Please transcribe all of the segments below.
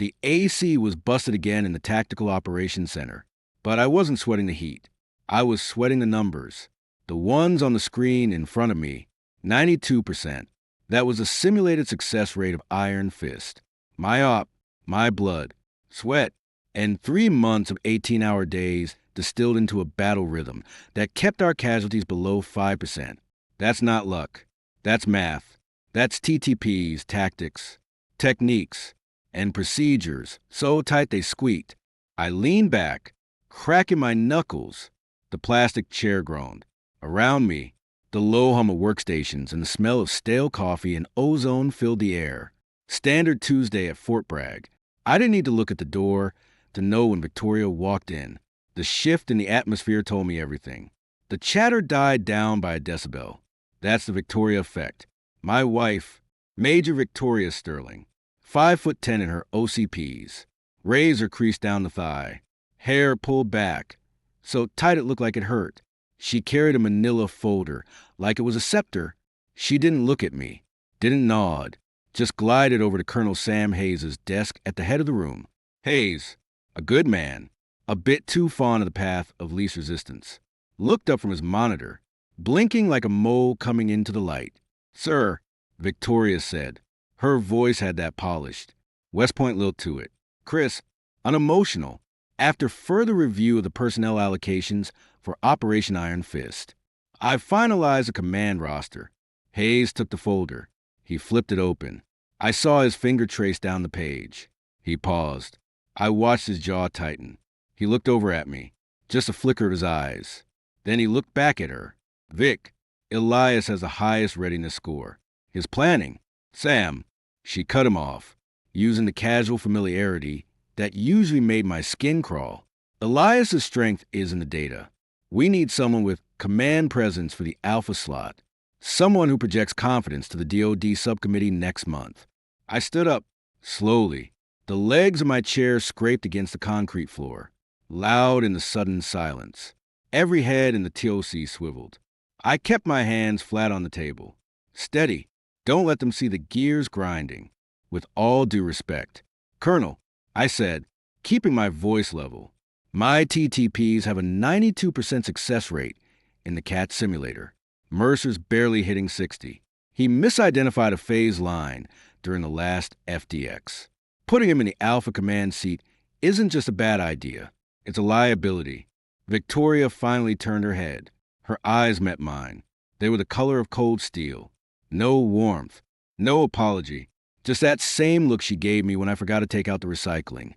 The AC was busted again in the Tactical Operations Center, but I wasn't sweating the heat. I was sweating the numbers. The ones on the screen in front of me, 92%. That was a simulated success rate of Iron Fist. My op, my blood, sweat, and 3 months of 18-hour days distilled into a battle rhythm that kept our casualties below 5%. That's not luck. That's math. That's TTPs, tactics, techniques, and procedures so tight they squeaked. I leaned back, cracking my knuckles. The plastic chair groaned. Around me, the low hum of workstations and the smell of stale coffee and ozone filled the air. Standard Tuesday at Fort Bragg. I didn't need to look at the door to know when Victoria walked in. The shift in the atmosphere told me everything. The chatter died down by a decibel. That's the Victoria effect. My wife, Major Victoria Sterling, 5'10" in her OCPs, razor creased down the thigh, hair pulled back, so tight it looked like it hurt. She carried a manila folder like it was a scepter. She didn't look at me, didn't nod, just glided over to Colonel Sam Hayes's desk at the head of the room. Hayes, a good man, a bit too fond of the path of least resistance, looked up from his monitor, blinking like a mole coming into the light. "Sir," Victoria said. Her voice had that polished, West Point lilt to it. "Chris, unemotional, after further review of the personnel allocations for Operation Iron Fist, I've finalized a command roster." Hayes took the folder. He flipped it open. I saw his finger trace down the page. He paused. I watched his jaw tighten. He looked over at me, just a flicker of his eyes. Then he looked back at her. "Vic, Elias has the highest readiness score. His planning, Sam." She cut him off, using the casual familiarity that usually made my skin crawl. "Elias's strength is in the data. We need someone with command presence for the alpha slot. Someone who projects confidence to the DoD subcommittee next month." I stood up, slowly. The legs of my chair scraped against the concrete floor, loud in the sudden silence. Every head in the TOC swiveled. I kept my hands flat on the table. "Steady. Don't let them see the gears grinding." With all due respect, "Colonel," I said, keeping my voice level, "my TTPs have a 92% success rate in the CAT simulator. Mercer's barely hitting 60. He misidentified a phase line during the last FDX. Putting him in the Alpha Command seat isn't just a bad idea. It's a liability." Victoria finally turned her head. Her eyes met mine. They were the color of cold steel. No warmth, no apology, just that same look she gave me when I forgot to take out the recycling,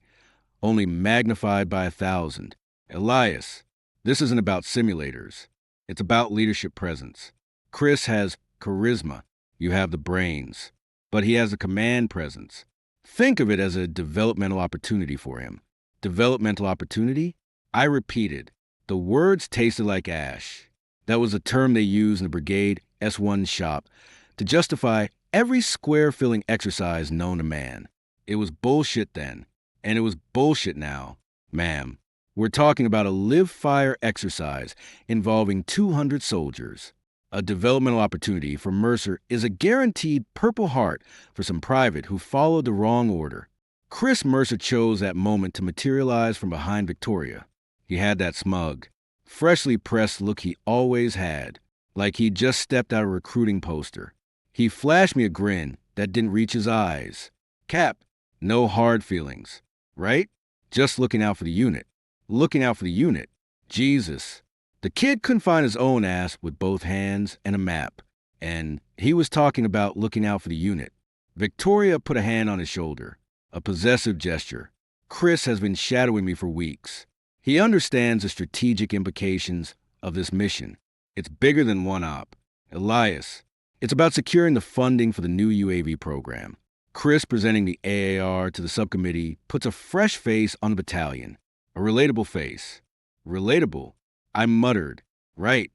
only magnified by 1,000. "Elias, this isn't about simulators. It's about leadership presence. Chris has charisma. You have the brains. But he has a command presence. Think of it as a developmental opportunity for him." Developmental opportunity? I repeated. The words tasted like ash. That was a term they used in the brigade S1 shop to justify every square-filling exercise known to man. It was bullshit then, and it was bullshit now. "Ma'am, we're talking about a live-fire exercise involving 200 soldiers. A developmental opportunity for Mercer is a guaranteed Purple Heart for some private who followed the wrong order." Chris Mercer chose that moment to materialize from behind Victoria. He had that smug, freshly pressed look he always had, like he'd just stepped out of a recruiting poster. He flashed me a grin that didn't reach his eyes. "Cap, no hard feelings, right? Just looking out for the unit. Looking out for the unit. Jesus." The kid couldn't find his own ass with both hands and a map, and he was talking about looking out for the unit. Victoria put a hand on his shoulder, a possessive gesture. "Chris has been shadowing me for weeks. He understands the strategic implications of this mission. It's bigger than one op. Elias, it's about securing the funding for the new UAV program." Chris presenting the AAR to the subcommittee puts a fresh face on the battalion. A relatable face. Relatable. I muttered. "Right."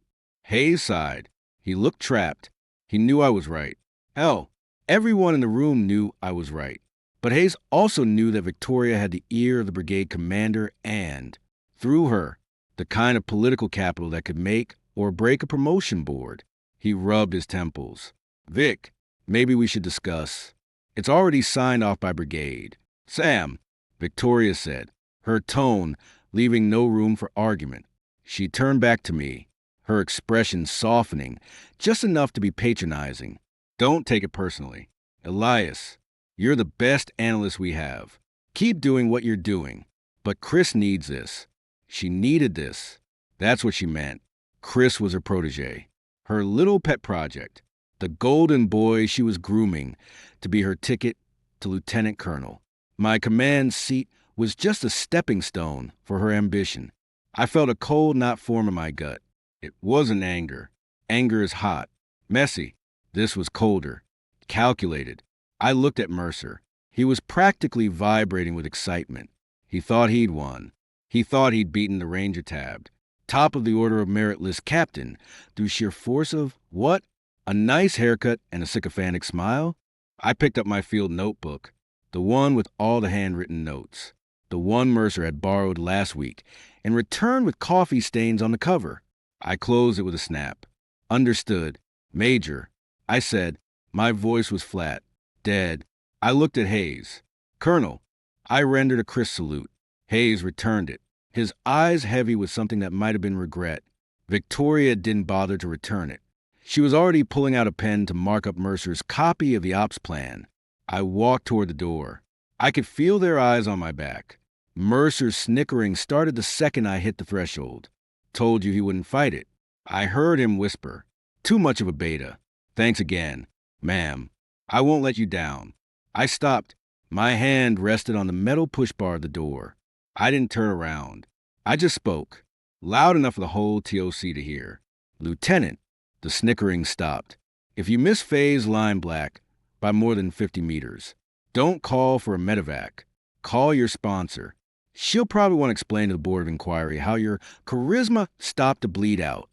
Hayes sighed. He looked trapped. He knew I was right. Hell, everyone in the room knew I was right. But Hayes also knew that Victoria had the ear of the brigade commander and, through her, the kind of political capital that could make or break a promotion board. He rubbed his temples. "Vic, maybe we should discuss. It's already signed off by brigade. Sam, Victoria said, her tone leaving no room for argument. She turned back to me, her expression softening, just enough to be patronizing. Don't take it personally. Elias, you're the best analyst we have. Keep doing what you're doing. But Chris needs this. She needed this. That's what she meant. Chris was her protege, her little pet project, the golden boy she was grooming to be her ticket to lieutenant colonel. My command seat was just a stepping stone for her ambition. I felt a cold knot form in my gut. It wasn't anger. Anger is hot, messy. This was colder, calculated. I looked at Mercer. He was practically vibrating with excitement. He thought he'd won. He thought he'd beaten the Ranger tabbed, top of the Order of Merit list captain, through sheer force of what? A nice haircut and a sycophantic smile? I picked up my field notebook, the one with all the handwritten notes, the one Mercer had borrowed last week, and returned with coffee stains on the cover. I closed it with a snap. Understood. Major. I said. My voice was flat, dead. I looked at Hayes. Colonel. I rendered a crisp salute. Hayes returned it, his eyes heavy with something that might have been regret. Victoria didn't bother to return it. She was already pulling out a pen to mark up Mercer's copy of the ops plan. I walked toward the door. I could feel their eyes on my back. Mercer's snickering started the second I hit the threshold. Told you he wouldn't fight it. I heard him whisper. Too much of a beta. Thanks again. Ma'am, I won't let you down. I stopped. My hand rested on the metal push bar of the door. I didn't turn around. I just spoke, loud enough for the whole TOC to hear. Lieutenant, the snickering stopped. If you miss phase line black by more than 50 meters, don't call for a medevac. Call your sponsor. She'll probably want to explain to the Board of Inquiry how your charisma stopped the bleed out.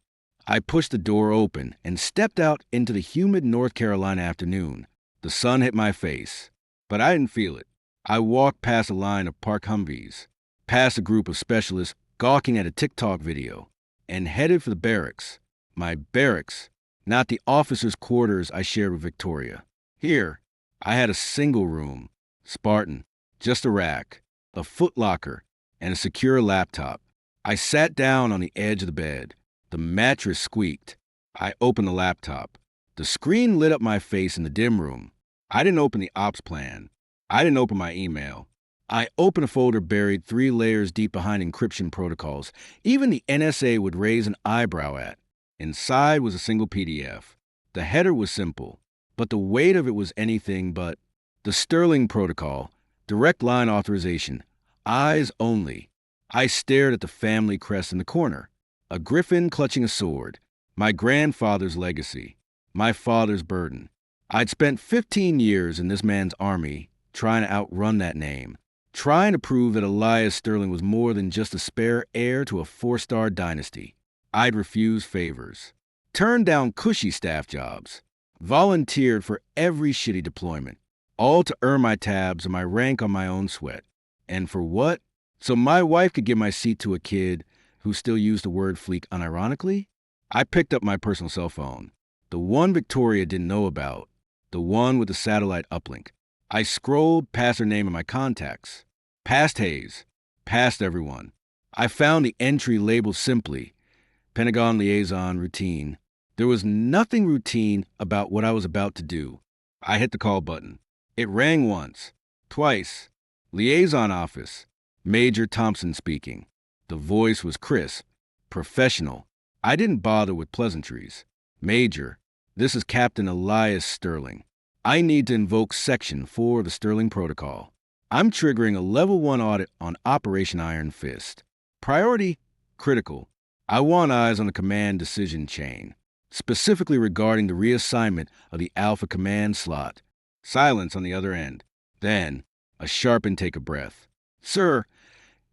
I pushed the door open and stepped out into the humid North Carolina afternoon. The sun hit my face, but I didn't feel it. I walked past a line of parked Humvees, past a group of specialists gawking at a TikTok video, and headed for the barracks. My barracks, not the officers' quarters I shared with Victoria. Here, I had a single room, Spartan, just a rack, a footlocker, and a secure laptop. I sat down on the edge of the bed. The mattress squeaked. I opened the laptop. The screen lit up my face in the dim room. I didn't open the ops plan. I didn't open my email. I opened a folder buried 3 layers deep behind encryption protocols even the NSA would raise an eyebrow at. Inside was a single PDF. The header was simple, but the weight of it was anything but. The Sterling Protocol, direct line authorization, eyes only. I stared at the family crest in the corner. A griffin clutching a sword. My grandfather's legacy. My father's burden. I'd spent 15 years in this man's army trying to outrun that name. Trying to prove that Elias Sterling was more than just a spare heir to a 4-star dynasty. I'd refused favors. Turned down cushy staff jobs. Volunteered for every shitty deployment. All to earn my tabs and my rank on my own sweat. And for what? So my wife could give my seat to a kid who still used the word fleek unironically? I picked up my personal cell phone. The one Victoria didn't know about. The one with the satellite uplink. I scrolled past her name and my contacts. Past Hayes. Past everyone. I found the entry labeled simply, Pentagon Liaison Routine. There was nothing routine about what I was about to do. I hit the call button. It rang once. Twice. Liaison Office. Major Thompson speaking. The voice was crisp, professional. I didn't bother with pleasantries. Major, this is Captain Elias Sterling. I need to invoke Section 4 of the Sterling Protocol. I'm triggering a Level 1 audit on Operation Iron Fist. Priority, critical. I want eyes on the command decision chain, specifically regarding the reassignment of the Alpha command slot. Silence on the other end. Then, a sharp intake of breath. Sir,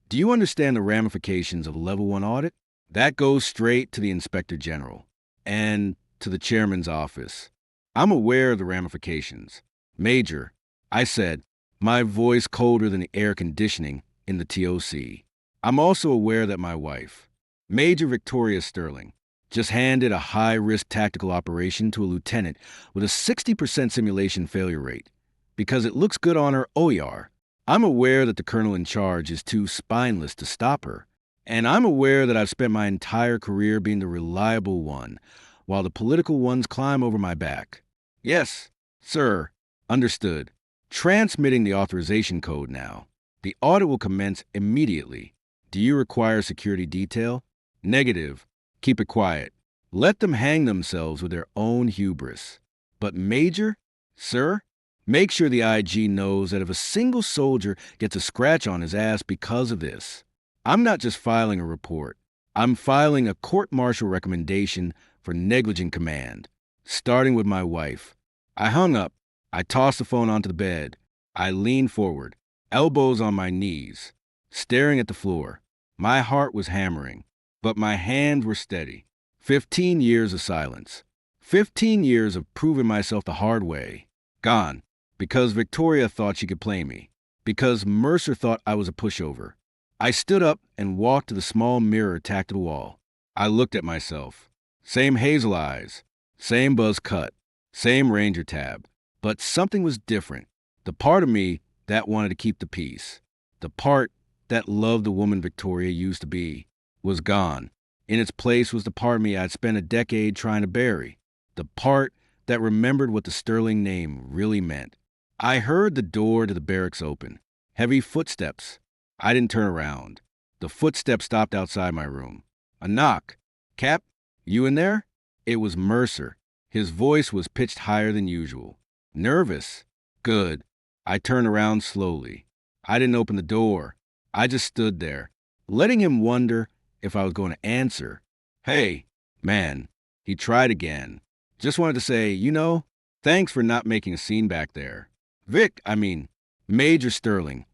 do you understand the ramifications of a Level 1 audit? That goes straight to the Inspector General and to the Chairman's office. I'm aware of the ramifications. Major, I said, my voice colder than the air conditioning in the TOC. I'm also aware that my wife, Major Victoria Sterling, just handed a high-risk tactical operation to a lieutenant with a 60% simulation failure rate because it looks good on her OER. I'm aware that the colonel in charge is too spineless to stop her. And I'm aware that I've spent my entire career being the reliable one, while the political ones climb over my back. Yes, sir. Understood. Transmitting the authorization code now. The audit will commence immediately. Do you require security detail? Negative. Keep it quiet. Let them hang themselves with their own hubris. But Major? Sir? Make sure the IG knows that if a single soldier gets a scratch on his ass because of this, I'm not just filing a report. I'm filing a court-martial recommendation for negligent command, starting with my wife. I hung up. I tossed the phone onto the bed. I leaned forward, elbows on my knees, staring at the floor. My heart was hammering, but my hands were steady. 15 years of silence. 15 years of proving myself the hard way. Gone. Because Victoria thought she could play me. Because Mercer thought I was a pushover. I stood up and walked to the small mirror tacked to the wall. I looked at myself. Same hazel eyes. Same buzz cut. Same Ranger tab. But something was different. The part of me that wanted to keep the peace. The part that loved the woman Victoria used to be. Was gone. In its place was the part of me I'd spent a decade trying to bury. The part that remembered what the Sterling name really meant. I heard the door to the barracks open. Heavy footsteps. I didn't turn around. The footsteps stopped outside my room. A knock. Cap, you in there? It was Mercer. His voice was pitched higher than usual. Nervous. Good. I turned around slowly. I didn't open the door. I just stood there, letting him wonder if I was going to answer. Hey, man. He tried again. Just wanted to say, thanks for not making a scene back there. Major Sterling.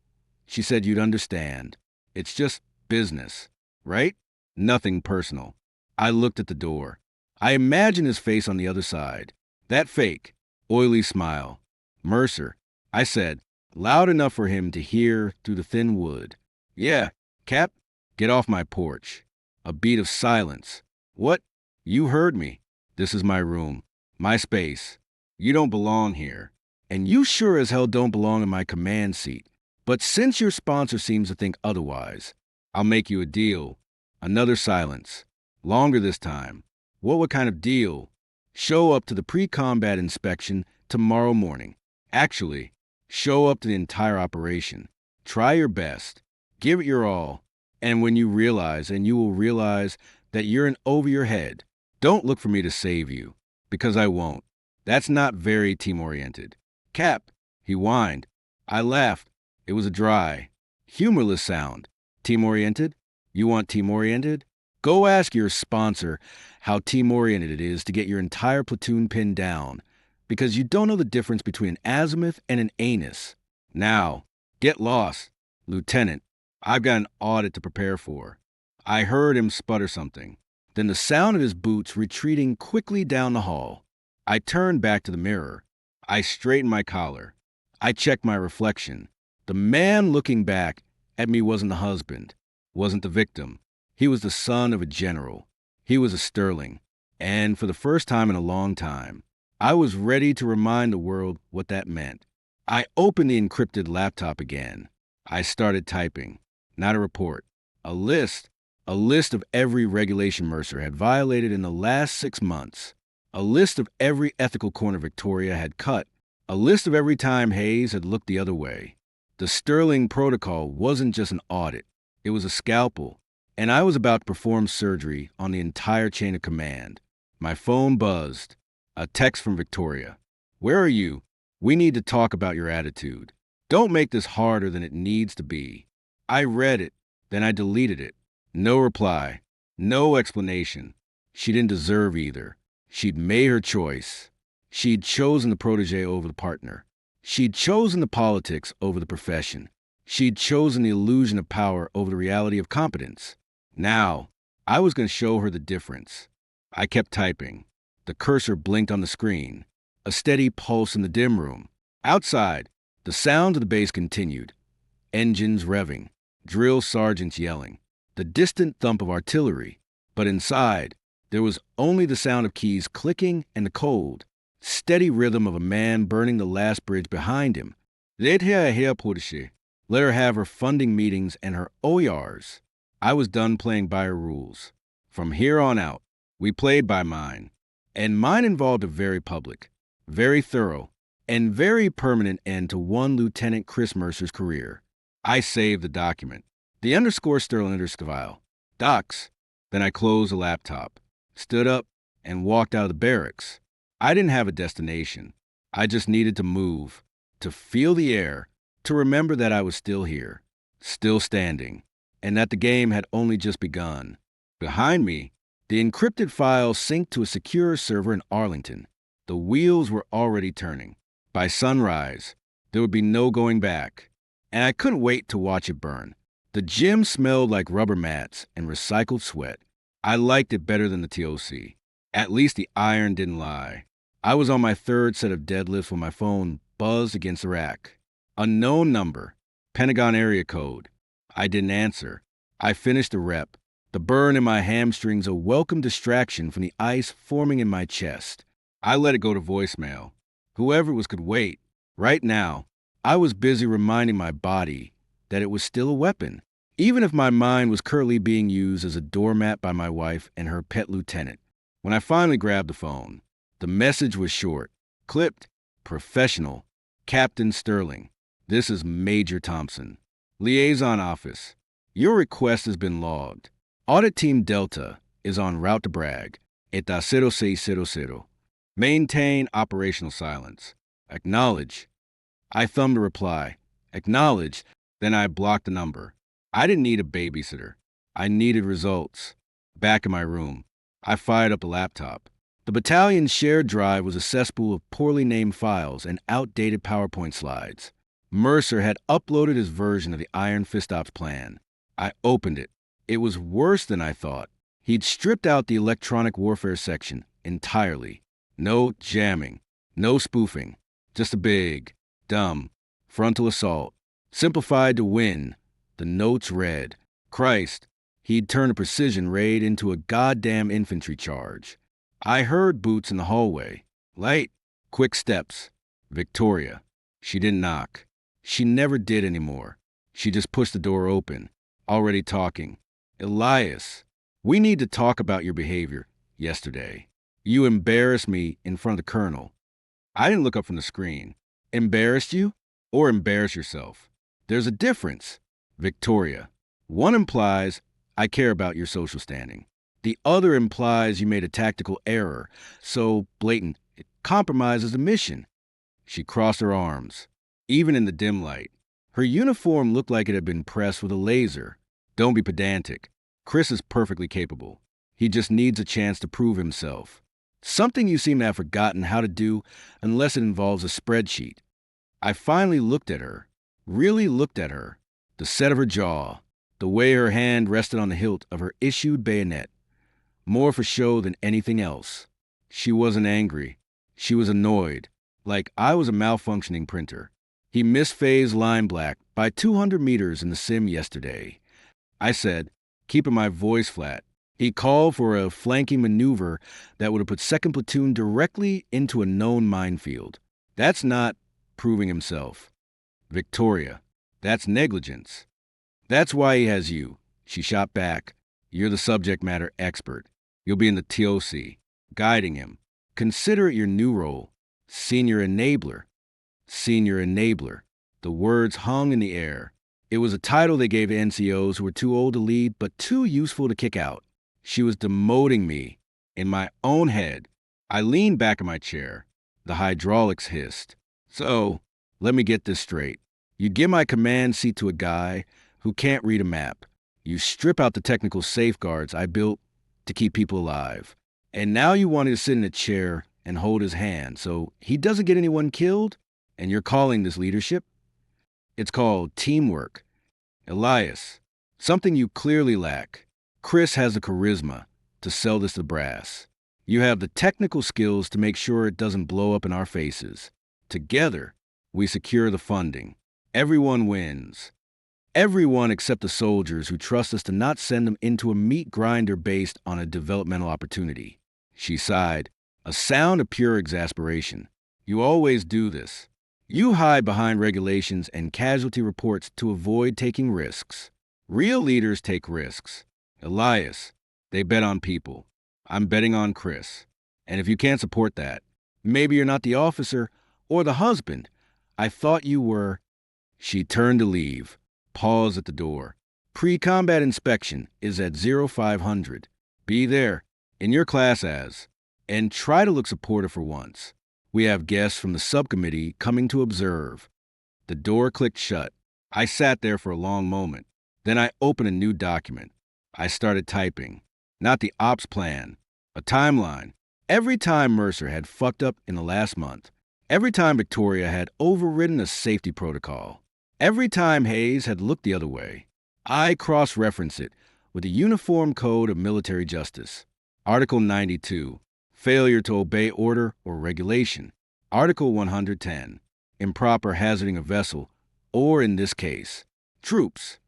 She said you'd understand. It's just business, right? Nothing personal. I looked at the door. I imagined his face on the other side. That fake, oily smile. Mercer, I said, loud enough for him to hear through the thin wood. Yeah, Cap, get off my porch. A beat of silence. What? You heard me. This is my room. My space. You don't belong here. And you sure as hell don't belong in my command seat. But since your sponsor seems to think otherwise, I'll make you a deal. Another silence. Longer this time. What kind of deal? Show up to the pre-combat inspection tomorrow morning. Actually, show up to the entire operation. Try your best. Give it your all. And when you will realize that you're in over your head, don't look for me to save you, because I won't. That's not very team-oriented. Cap, he whined. I laughed. It was a dry, humorless sound. Team-oriented? You want team-oriented? Go ask your sponsor how team-oriented it is to get your entire platoon pinned down, because you don't know the difference between an azimuth and an anus. Now, get lost. Lieutenant, I've got an audit to prepare for. I heard him sputter something. Then the sound of his boots retreating quickly down the hall. I turned back to the mirror. I straightened my collar. I checked my reflection. The man looking back at me wasn't the husband, wasn't the victim. He was the son of a general. He was a Sterling. And for the first time in a long time, I was ready to remind the world what that meant. I opened the encrypted laptop again. I started typing. Not a report. A list. A list of every regulation Mercer had violated in the last 6 months. A list of every ethical corner Victoria had cut. A list of every time Hayes had looked the other way. The Sterling protocol wasn't just an audit. It was a scalpel. And I was about to perform surgery on the entire chain of command. My phone buzzed. A text from Victoria. Where are you? We need to talk about your attitude. Don't make this harder than it needs to be. I read it. Then I deleted it. No reply. No explanation. She didn't deserve either. She'd made her choice. She'd chosen the protege over the partner. She'd chosen the politics over the profession. She'd chosen the illusion of power over the reality of competence. Now, I was going to show her the difference. I kept typing. The cursor blinked on the screen. A steady pulse in the dim room. Outside, the sound of the base continued. Engines revving. Drill sergeants yelling. The distant thump of artillery. But inside, there was only the sound of keys clicking and the cold, steady rhythm of a man burning the last bridge behind him. Protégé. Let her have her funding meetings and her OERs. I was done playing by her rules. From here on out, we played by mine. And mine involved a very public, very thorough, and very permanent end to one Lieutenant Chris Mercer's career. I saved the document. The underscore Sterling underscore docs. Then I closed the laptop, stood up, and walked out of the barracks. I didn't have a destination. I just needed to move, to feel the air, to remember that I was still here, still standing, and that the game had only just begun. Behind me, the encrypted file synced to a secure server in Arlington. The wheels were already turning. By sunrise, there would be no going back, and I couldn't wait to watch it burn. The gym smelled like rubber mats and recycled sweat. I liked it better than the TOC. At least the iron didn't lie. I was on my third set of deadlifts when my phone buzzed against the rack. Unknown number, Pentagon area code. I didn't answer. I finished the rep. The burn in my hamstrings a welcome distraction from the ice forming in my chest. I let it go to voicemail. Whoever it was could wait. Right now, I was busy reminding my body that it was still a weapon, even if my mind was currently being used as a doormat by my wife and her pet lieutenant. When I finally grabbed the phone, the message was short, clipped, professional. Captain Sterling, this is Major Thompson. Liaison Office, your request has been logged. Audit Team Delta is en route to Bragg. Eta 0600. Maintain operational silence. Acknowledge. I thumbed a reply. Acknowledge. Then I blocked the number. I didn't need a babysitter. I needed results. Back in my room, I fired up a laptop. The battalion's shared drive was a cesspool of poorly named files and outdated PowerPoint slides. Mercer had uploaded his version of the Iron Fist Ops plan. I opened it. It was worse than I thought. He'd stripped out the electronic warfare section entirely. No jamming, no spoofing, just a big, dumb, frontal assault. Simplified to win. The notes read, Christ, he'd turned a precision raid into a goddamn infantry charge. I heard boots in the hallway. Light, quick steps. Victoria. She didn't knock. She never did anymore. She just pushed the door open. Already talking. Elias, we need to talk about your behavior yesterday. You embarrassed me in front of the colonel. I didn't look up from the screen. Embarrassed you? Or embarrass yourself? There's a difference. Victoria. One implies I care about your social standing. The other implies you made a tactical error, so blatant it compromises the mission. She crossed her arms, even in the dim light. Her uniform looked like it had been pressed with a laser. Don't be pedantic. Chris is perfectly capable. He just needs a chance to prove himself. Something you seem to have forgotten how to do unless it involves a spreadsheet. I finally looked at her, really looked at her, the set of her jaw, the way her hand rested on the hilt of her issued bayonet. More for show than anything else. She wasn't angry. She was annoyed, like I was a malfunctioning printer. He misphased line black by 200 meters in the sim yesterday. I said, keeping my voice flat. He called for a flanking maneuver that would have put 2nd Platoon directly into a known minefield. That's not proving himself. Victoria, that's negligence. That's why he has you. She shot back. You're the subject matter expert. You'll be in the TOC, guiding him. Consider it your new role. Senior enabler. Senior enabler. The words hung in the air. It was a title they gave NCOs who were too old to lead but too useful to kick out. She was demoting me. In my own head, I leaned back in my chair. The hydraulics hissed. So, let me get this straight. You'd give my command seat to a guy who can't read a map. You strip out the technical safeguards I built to keep people alive. And now you want him to sit in a chair and hold his hand so he doesn't get anyone killed? And you're calling this leadership? It's called teamwork. Elias, something you clearly lack. Chris has the charisma to sell this to brass. You have the technical skills to make sure it doesn't blow up in our faces. Together, we secure the funding. Everyone wins. Everyone except the soldiers who trust us to not send them into a meat grinder based on a developmental opportunity. She sighed, a sound of pure exasperation. You always do this. You hide behind regulations and casualty reports to avoid taking risks. Real leaders take risks. Elias, they bet on people. I'm betting on Chris. And if you can't support that, maybe you're not the officer or the husband. I thought you were. She turned to leave, paused at the door. Pre-combat inspection is at 0500. Be there, in your class as, and try to look supportive for once. We have guests from the subcommittee coming to observe. The door clicked shut. I sat there for a long moment. Then I opened a new document. I started typing. Not the ops plan, a timeline. Every time Mercer had fucked up in the last month. Every time Victoria had overridden a safety protocol. Every time Hayes had looked the other way. I cross-referenced it with the Uniform Code of Military Justice. Article 92, failure to obey order or regulation. Article 110, improper hazarding a vessel, or in this case, troops.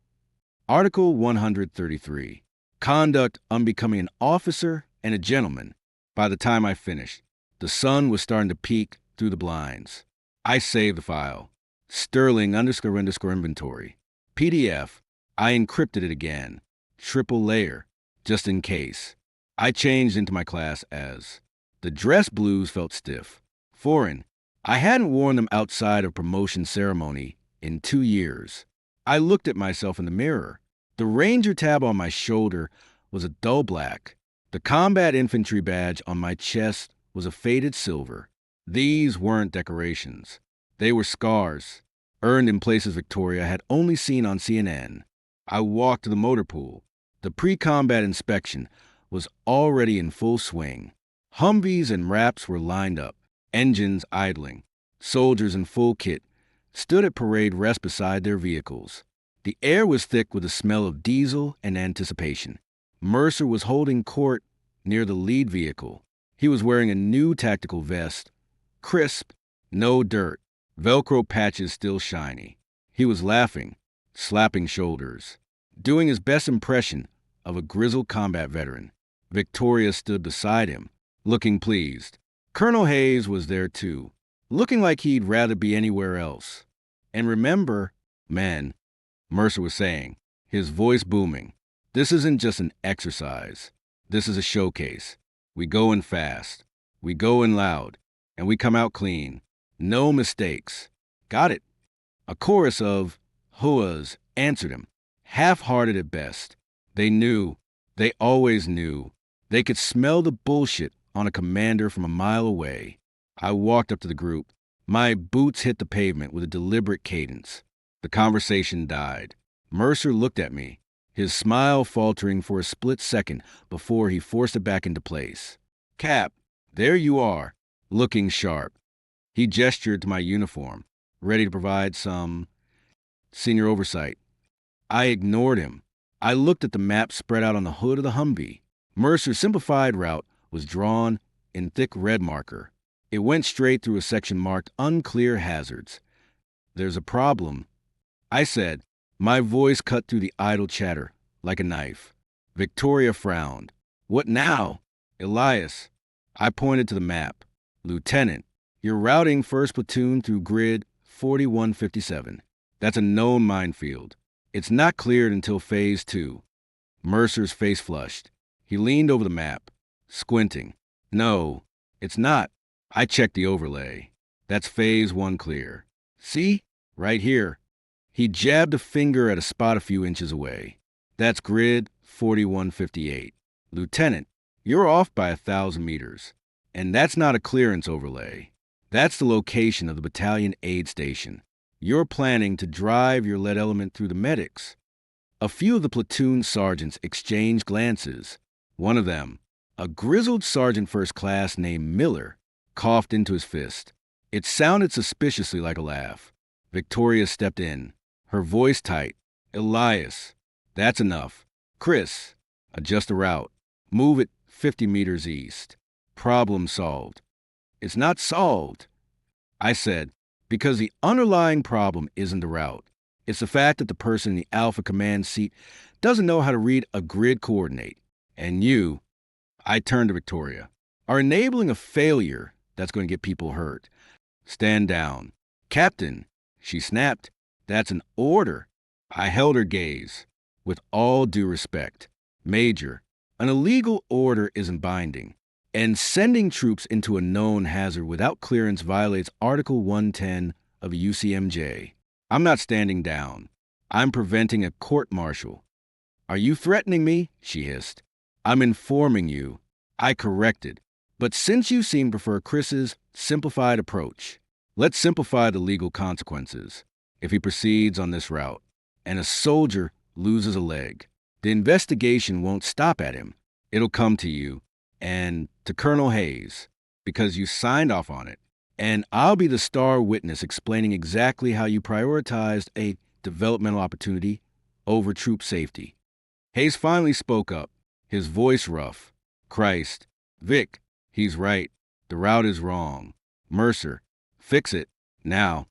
Article 133, conduct unbecoming an officer and a gentleman. By the time I finished, the sun was starting to peek through the blinds. I saved the file. Sterling __ inventory. PDF. I encrypted it again. Triple layer, just in case. I changed into my class as. The dress blues felt stiff. Foreign. I hadn't worn them outside of promotion ceremony in 2 years. I looked at myself in the mirror. The Ranger tab on my shoulder was a dull black. The combat infantry badge on my chest was a faded silver. These weren't decorations. They were scars, earned in places Victoria had only seen on CNN. I walked to the motor pool. The pre-combat inspection was already in full swing. Humvees and Raps were lined up, engines idling. Soldiers in full kit stood at parade rest beside their vehicles. The air was thick with the smell of diesel and anticipation. Mercer was holding court near the lead vehicle. He was wearing a new tactical vest, crisp, no dirt, Velcro patches still shiny. He was laughing, slapping shoulders, doing his best impression of a grizzled combat veteran. Victoria stood beside him, looking pleased. Colonel Hayes was there too, looking like he'd rather be anywhere else. And remember, men, Mercer was saying, his voice booming, this isn't just an exercise. This is a showcase. We go in fast. We go in loud. And we come out clean. No mistakes. Got it. A chorus of hooahs answered him, half-hearted at best. They knew. They always knew. They could smell the bullshit on a commander from a mile away. I walked up to the group. My boots hit the pavement with a deliberate cadence. The conversation died. Mercer looked at me, his smile faltering for a split second before he forced it back into place. Cap, there you are, looking sharp. He gestured to my uniform, ready to provide some senior oversight. I ignored him. I looked at the map spread out on the hood of the Humvee. Mercer's simplified route was drawn in thick red marker. It went straight through a section marked unclear hazards. There's a problem, I said, my voice cut through the idle chatter like a knife. Victoria frowned. What now? Elias. I pointed to the map. Lieutenant, you're routing 1st Platoon through grid 4157. That's a known minefield. It's not cleared until Phase 2. Mercer's face flushed. He leaned over the map, squinting. No, it's not. I checked the overlay. That's Phase 1 clear. See? Right here. He jabbed a finger at a spot a few inches away. That's grid 4158. Lieutenant, you're off by 1,000 meters. And that's not a clearance overlay. That's the location of the battalion aid station. You're planning to drive your lead element through the medics. A few of the platoon sergeants exchanged glances. One of them, a grizzled sergeant first class named Miller, coughed into his fist. It sounded suspiciously like a laugh. Victoria stepped in, her voice tight. Elias, that's enough. Chris, adjust the route. Move it 50 meters east. Problem solved. It's not solved, I said, because the underlying problem isn't the route. It's the fact that the person in the Alpha Command seat doesn't know how to read a grid coordinate. And you, I turned to Victoria, are enabling a failure that's going to get people hurt. Stand down. Captain, she snapped. That's an order. I held her gaze. With all due respect, Major, an illegal order isn't binding, and sending troops into a known hazard without clearance violates Article 110 of UCMJ. I'm not standing down. I'm preventing a court-martial. Are you threatening me? She hissed. I'm informing you. I corrected. But since you seem to prefer Chris's simplified approach, let's simplify the legal consequences if he proceeds on this route and a soldier loses a leg. The investigation won't stop at him. It'll come to you and to Colonel Hayes because you signed off on it. And I'll be the star witness explaining exactly how you prioritized a developmental opportunity over troop safety. Hayes finally spoke up, his voice rough. Christ, Vic, he's right. The route is wrong. Mercer, fix it, now.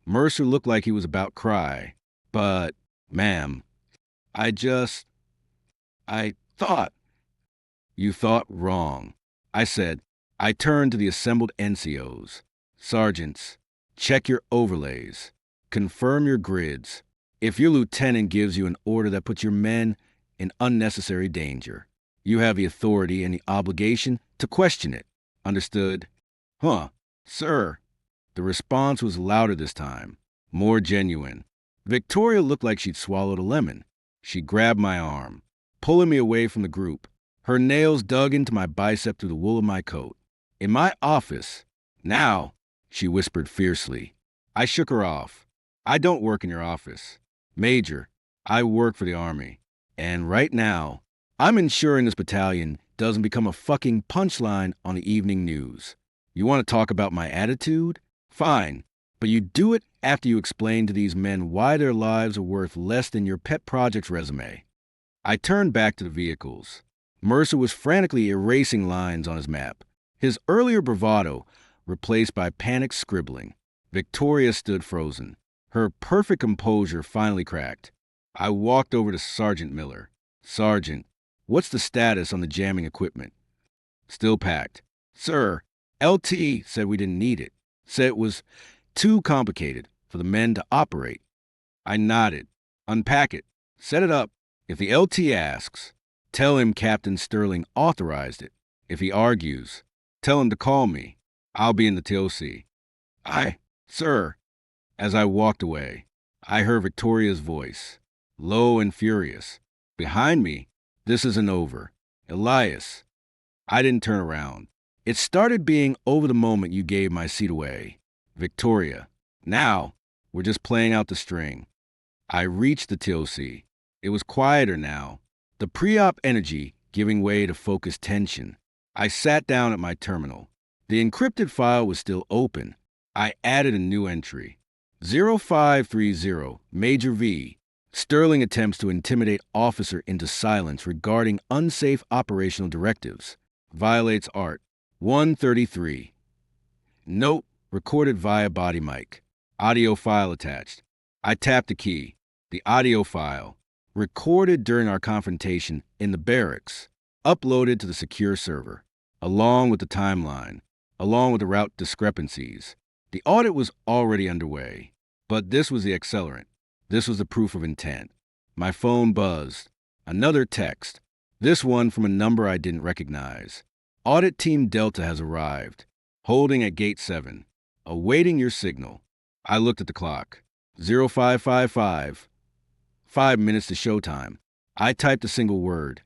Mercer looked like he was about to cry. But, ma'am, I thought. You thought wrong. I said. I turned to the assembled NCOs. Sergeants, check your overlays. Confirm your grids. If your lieutenant gives you an order that puts your men in unnecessary danger, you have the authority and the obligation to question it. Understood? Huh, sir. The response was louder this time, more genuine. Victoria looked like she'd swallowed a lemon. She grabbed my arm, pulling me away from the group. Her nails dug into my bicep through the wool of my coat. In my office. Now, she whispered fiercely. I shook her off. I don't work in your office. Major, I work for the Army. And right now, I'm ensuring this battalion doesn't become a fucking punchline on the evening news. You want to talk about my attitude? Fine, but you do it after you explain to these men why their lives are worth less than your pet project's resume. I turned back to the vehicles. Mercer was frantically erasing lines on his map, his earlier bravado replaced by panicked scribbling. Victoria stood frozen. Her perfect composure finally cracked. I walked over to Sergeant Miller. Sergeant, what's the status on the jamming equipment? Still packed. Sir, LT said we didn't need it. Said it was too complicated for the men to operate. I nodded. Unpack it. Set it up. If the LT asks, tell him Captain Sterling authorized it. If he argues, tell him to call me. I'll be in the TOC. Sir. As I walked away, I heard Victoria's voice, low and furious. Behind me, this isn't over. Elias. I didn't turn around. It started being over the moment you gave my seat away. Victoria. Now, we're just playing out the string. I reached the TOC. It was quieter now, the pre-op energy giving way to focused tension. I sat down at my terminal. The encrypted file was still open. I added a new entry. 0530, Major V. Sterling attempts to intimidate officer into silence regarding unsafe operational directives. Violates Art. 133. Note recorded via body mic. Audio file attached. I tapped the key. The audio file. Recorded during our confrontation in the barracks. Uploaded to the secure server. Along with the timeline. Along with the route discrepancies. The audit was already underway. But this was the accelerant. This was the proof of intent. My phone buzzed. Another text. This one from a number I didn't recognize. Audit Team Delta has arrived. Holding at Gate 7. Awaiting your signal. I looked at the clock. 0555. 5 minutes to showtime. I typed a single word.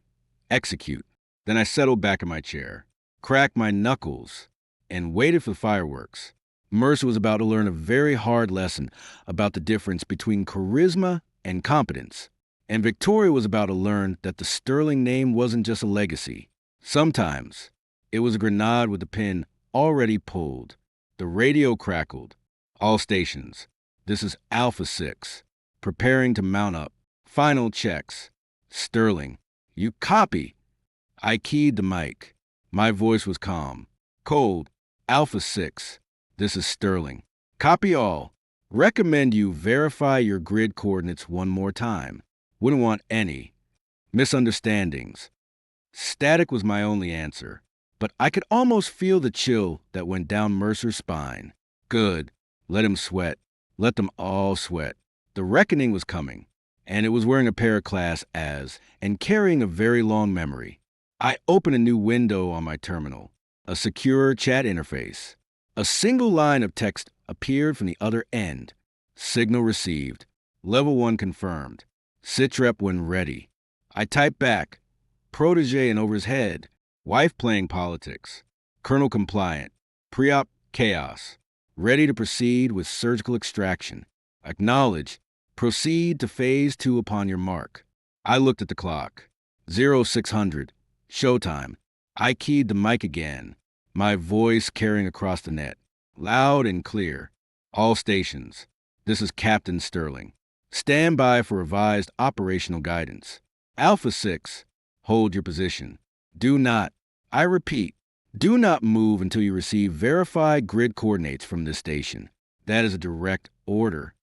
Execute. Then I settled back in my chair, cracked my knuckles, and waited for the fireworks. Mercer was about to learn a very hard lesson about the difference between charisma and competence. And Victoria was about to learn that the Sterling name wasn't just a legacy. Sometimes, it was a grenade with the pin already pulled. The radio crackled. All stations. This is Alpha 6. Preparing to mount up. Final checks. Sterling. You copy. I keyed the mic. My voice was calm. Cold. Alpha 6. This is Sterling. Copy all. Recommend you verify your grid coordinates one more time. Wouldn't want any misunderstandings. Static was my only answer, but I could almost feel the chill that went down Mercer's spine. Good. Let him sweat. Let them all sweat. The reckoning was coming, and it was wearing a pair of class As and carrying a very long memory. I opened a new window on my terminal, a secure chat interface. A single line of text appeared from the other end. Signal received. Level 1 confirmed. Sitrep when ready. I typed back. Protégé and over his head. Wife playing politics. Colonel compliant. Pre-op chaos. Ready to proceed with surgical extraction. Acknowledge. Proceed to phase 2 upon your mark. I looked at the clock. 0600. Showtime. I keyed the mic again, my voice carrying across the net. Loud and clear. All stations. This is Captain Sterling. Stand by for revised operational guidance. Alpha 6. Hold your position. Do not, I repeat, do not move until you receive verified grid coordinates from this station. That is a direct order.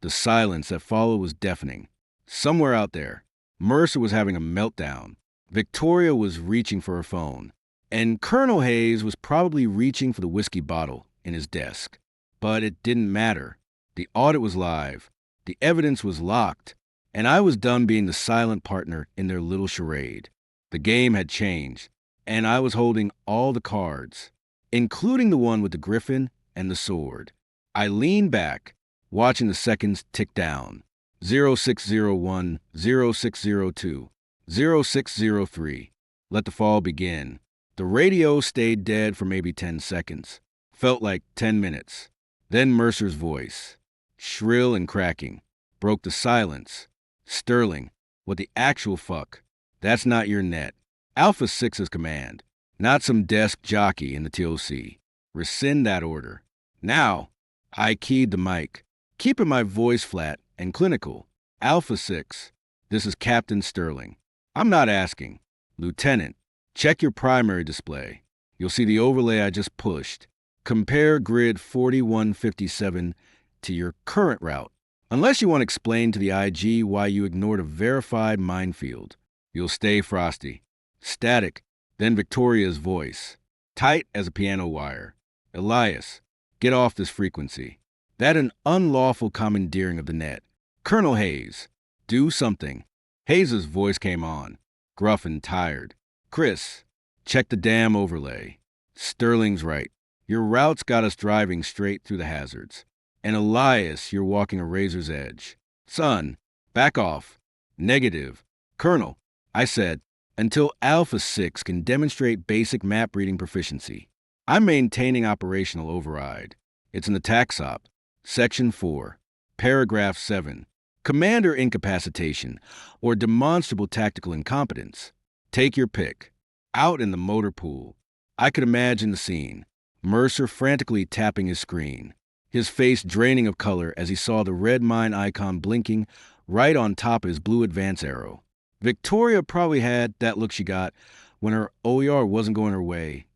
The silence that followed was deafening. Somewhere out there, Mercer was having a meltdown. Victoria was reaching for her phone, and Colonel Hayes was probably reaching for the whiskey bottle in his desk. But it didn't matter. The audit was live, the evidence was locked, and I was done being the silent partner in their little charade. The game had changed, and I was holding all the cards, including the one with the griffin and the sword. I leaned back, watching the seconds tick down. 0601, 0602, 0603. Let the fall begin. The radio stayed dead for maybe 10 seconds. Felt like 10 minutes. Then Mercer's voice, shrill and cracking, broke the silence. Sterling, what the actual fuck? That's not your net. Alpha 6's command, not some desk jockey in the TOC. Rescind that order. Now, I keyed the mic, keeping my voice flat and clinical. Alpha 6, this is Captain Sterling. I'm not asking. Lieutenant, check your primary display. You'll see the overlay I just pushed. Compare grid 4157 to your current route. Unless you want to explain to the IG why you ignored a verified minefield. You'll stay frosty. Static, then Victoria's voice. Tight as a piano wire. Elias, get off this frequency. That an unlawful commandeering of the net. Colonel Hayes, do something. Hayes's voice came on, gruff and tired. Chris, check the damn overlay. Sterling's right. Your route's got us driving straight through the hazards. And Elias, you're walking a razor's edge. Son, back off. Negative. Colonel, I said, until Alpha 6 can demonstrate basic map reading proficiency. I'm maintaining operational override. It's an attack SOP. Section 4, Paragraph 7. Commander incapacitation or demonstrable tactical incompetence. Take your pick. Out in the motor pool. I could imagine the scene. Mercer frantically tapping his screen, his face draining of color as he saw the red mine icon blinking right on top of his blue advance arrow. Victoria probably had that look she got when her OER wasn't going her way.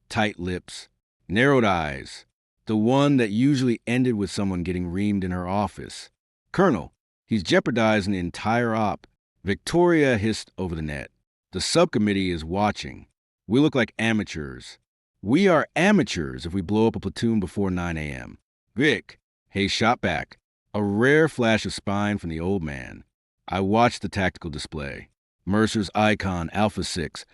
Tight lips, narrowed eyes, the one that usually ended with someone getting reamed in her office. Colonel, he's jeopardizing the entire op. Victoria hissed over the net. The subcommittee is watching. We look like amateurs. We are amateurs if we blow up a platoon before 9 a.m. Vic, Hayes shot back. A rare flash of spine from the old man. I watched the tactical display. Mercer's icon, Alpha 6,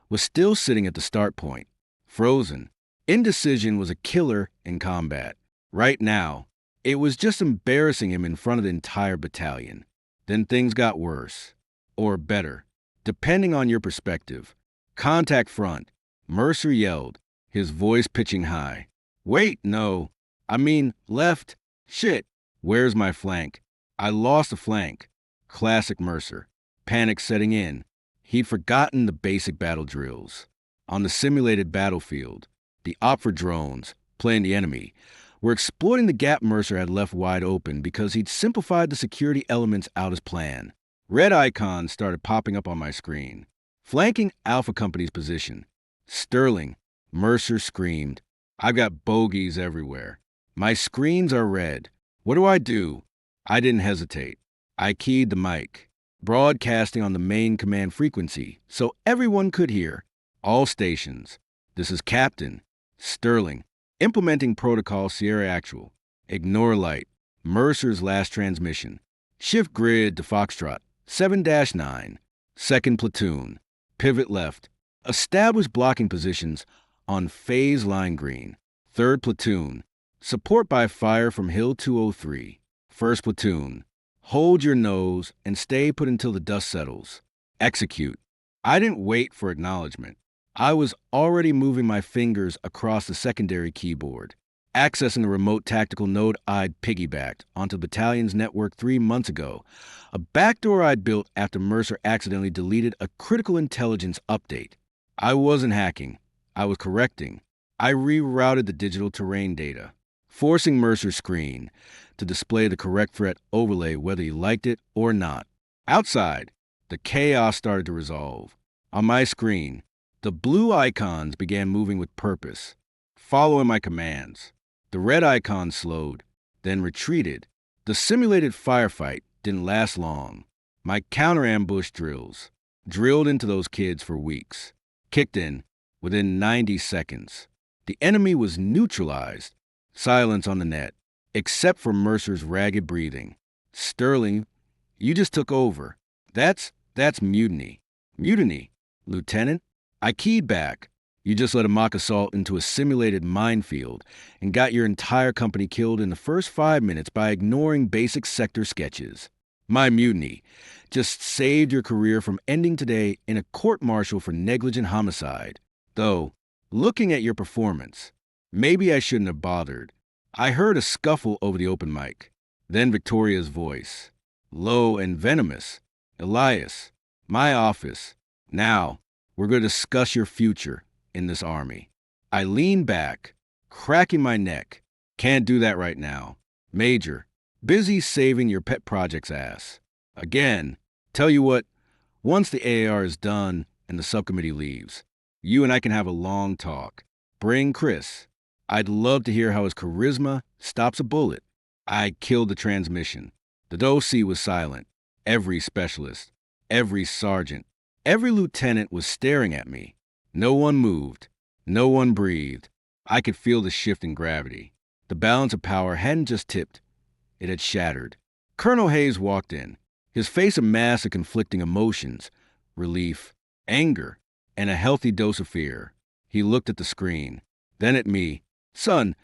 was still sitting at the start point. Frozen. Indecision was a killer in combat. Right now, it was just embarrassing him in front of the entire battalion. Then things got worse. Or better, depending on your perspective. Contact front. Mercer yelled, his voice pitching high. Wait, no. I mean, left. Shit. Where's my flank? I lost a flank. Classic Mercer. Panic setting in. He'd forgotten the basic battle drills. On the simulated battlefield, the Opfer drones, playing the enemy, were exploiting the gap Mercer had left wide open because he'd simplified the security elements out as planned. Red icons started popping up on my screen, flanking Alpha Company's position. Sterling, Mercer screamed, I've got bogeys everywhere. My screens are red. What do? I didn't hesitate. I keyed the mic, broadcasting on the main command frequency so everyone could hear. All stations. This is Captain Sterling, implementing Protocol Sierra Actual. Ignore light. Mercer's last transmission. Shift grid to Foxtrot. 7-9. Second platoon. Pivot left. Establish blocking positions on phase line green. Third platoon. Support by fire from Hill 203. First platoon. Hold your nose and stay put until the dust settles. Execute. I didn't wait for acknowledgement. I was already moving my fingers across the secondary keyboard, accessing a remote tactical node I'd piggybacked onto the battalion's network 3 months ago, a backdoor I'd built after Mercer accidentally deleted a critical intelligence update. I wasn't hacking. I was correcting. I rerouted the digital terrain data, forcing Mercer's screen to display the correct threat overlay whether he liked it or not. Outside, the chaos started to resolve. On my screen, the blue icons began moving with purpose, following my commands. The red icon slowed, then retreated. The simulated firefight didn't last long. My counter-ambush drills, drilled into those kids for weeks, kicked in within 90 seconds. The enemy was neutralized. Silence on the net, except for Mercer's ragged breathing. Sterling, you just took over. That's mutiny. Mutiny, Lieutenant? I keyed back. You just led a mock assault into a simulated minefield and got your entire company killed in the first 5 minutes by ignoring basic sector sketches. My mutiny just saved your career from ending today in a court-martial for negligent homicide. Though, looking at your performance, maybe I shouldn't have bothered. I heard a scuffle over the open mic. Then Victoria's voice, low and venomous. Elias, my office. Now, we're going to discuss your future in this army. I leaned back, cracking my neck. Can't do that right now. Major, busy saving your pet project's ass. Again, tell you what, once the AAR is done and the subcommittee leaves, you and I can have a long talk. Bring Chris. I'd love to hear how his charisma stops a bullet. I killed the transmission. The DOC was silent. Every specialist, every sergeant, every lieutenant was staring at me. No one moved. No one breathed. I could feel the shift in gravity. The balance of power hadn't just tipped. It had shattered. Colonel Hayes walked in, his face a mass of conflicting emotions, relief, anger, and a healthy dose of fear. He looked at the screen, then at me. Son,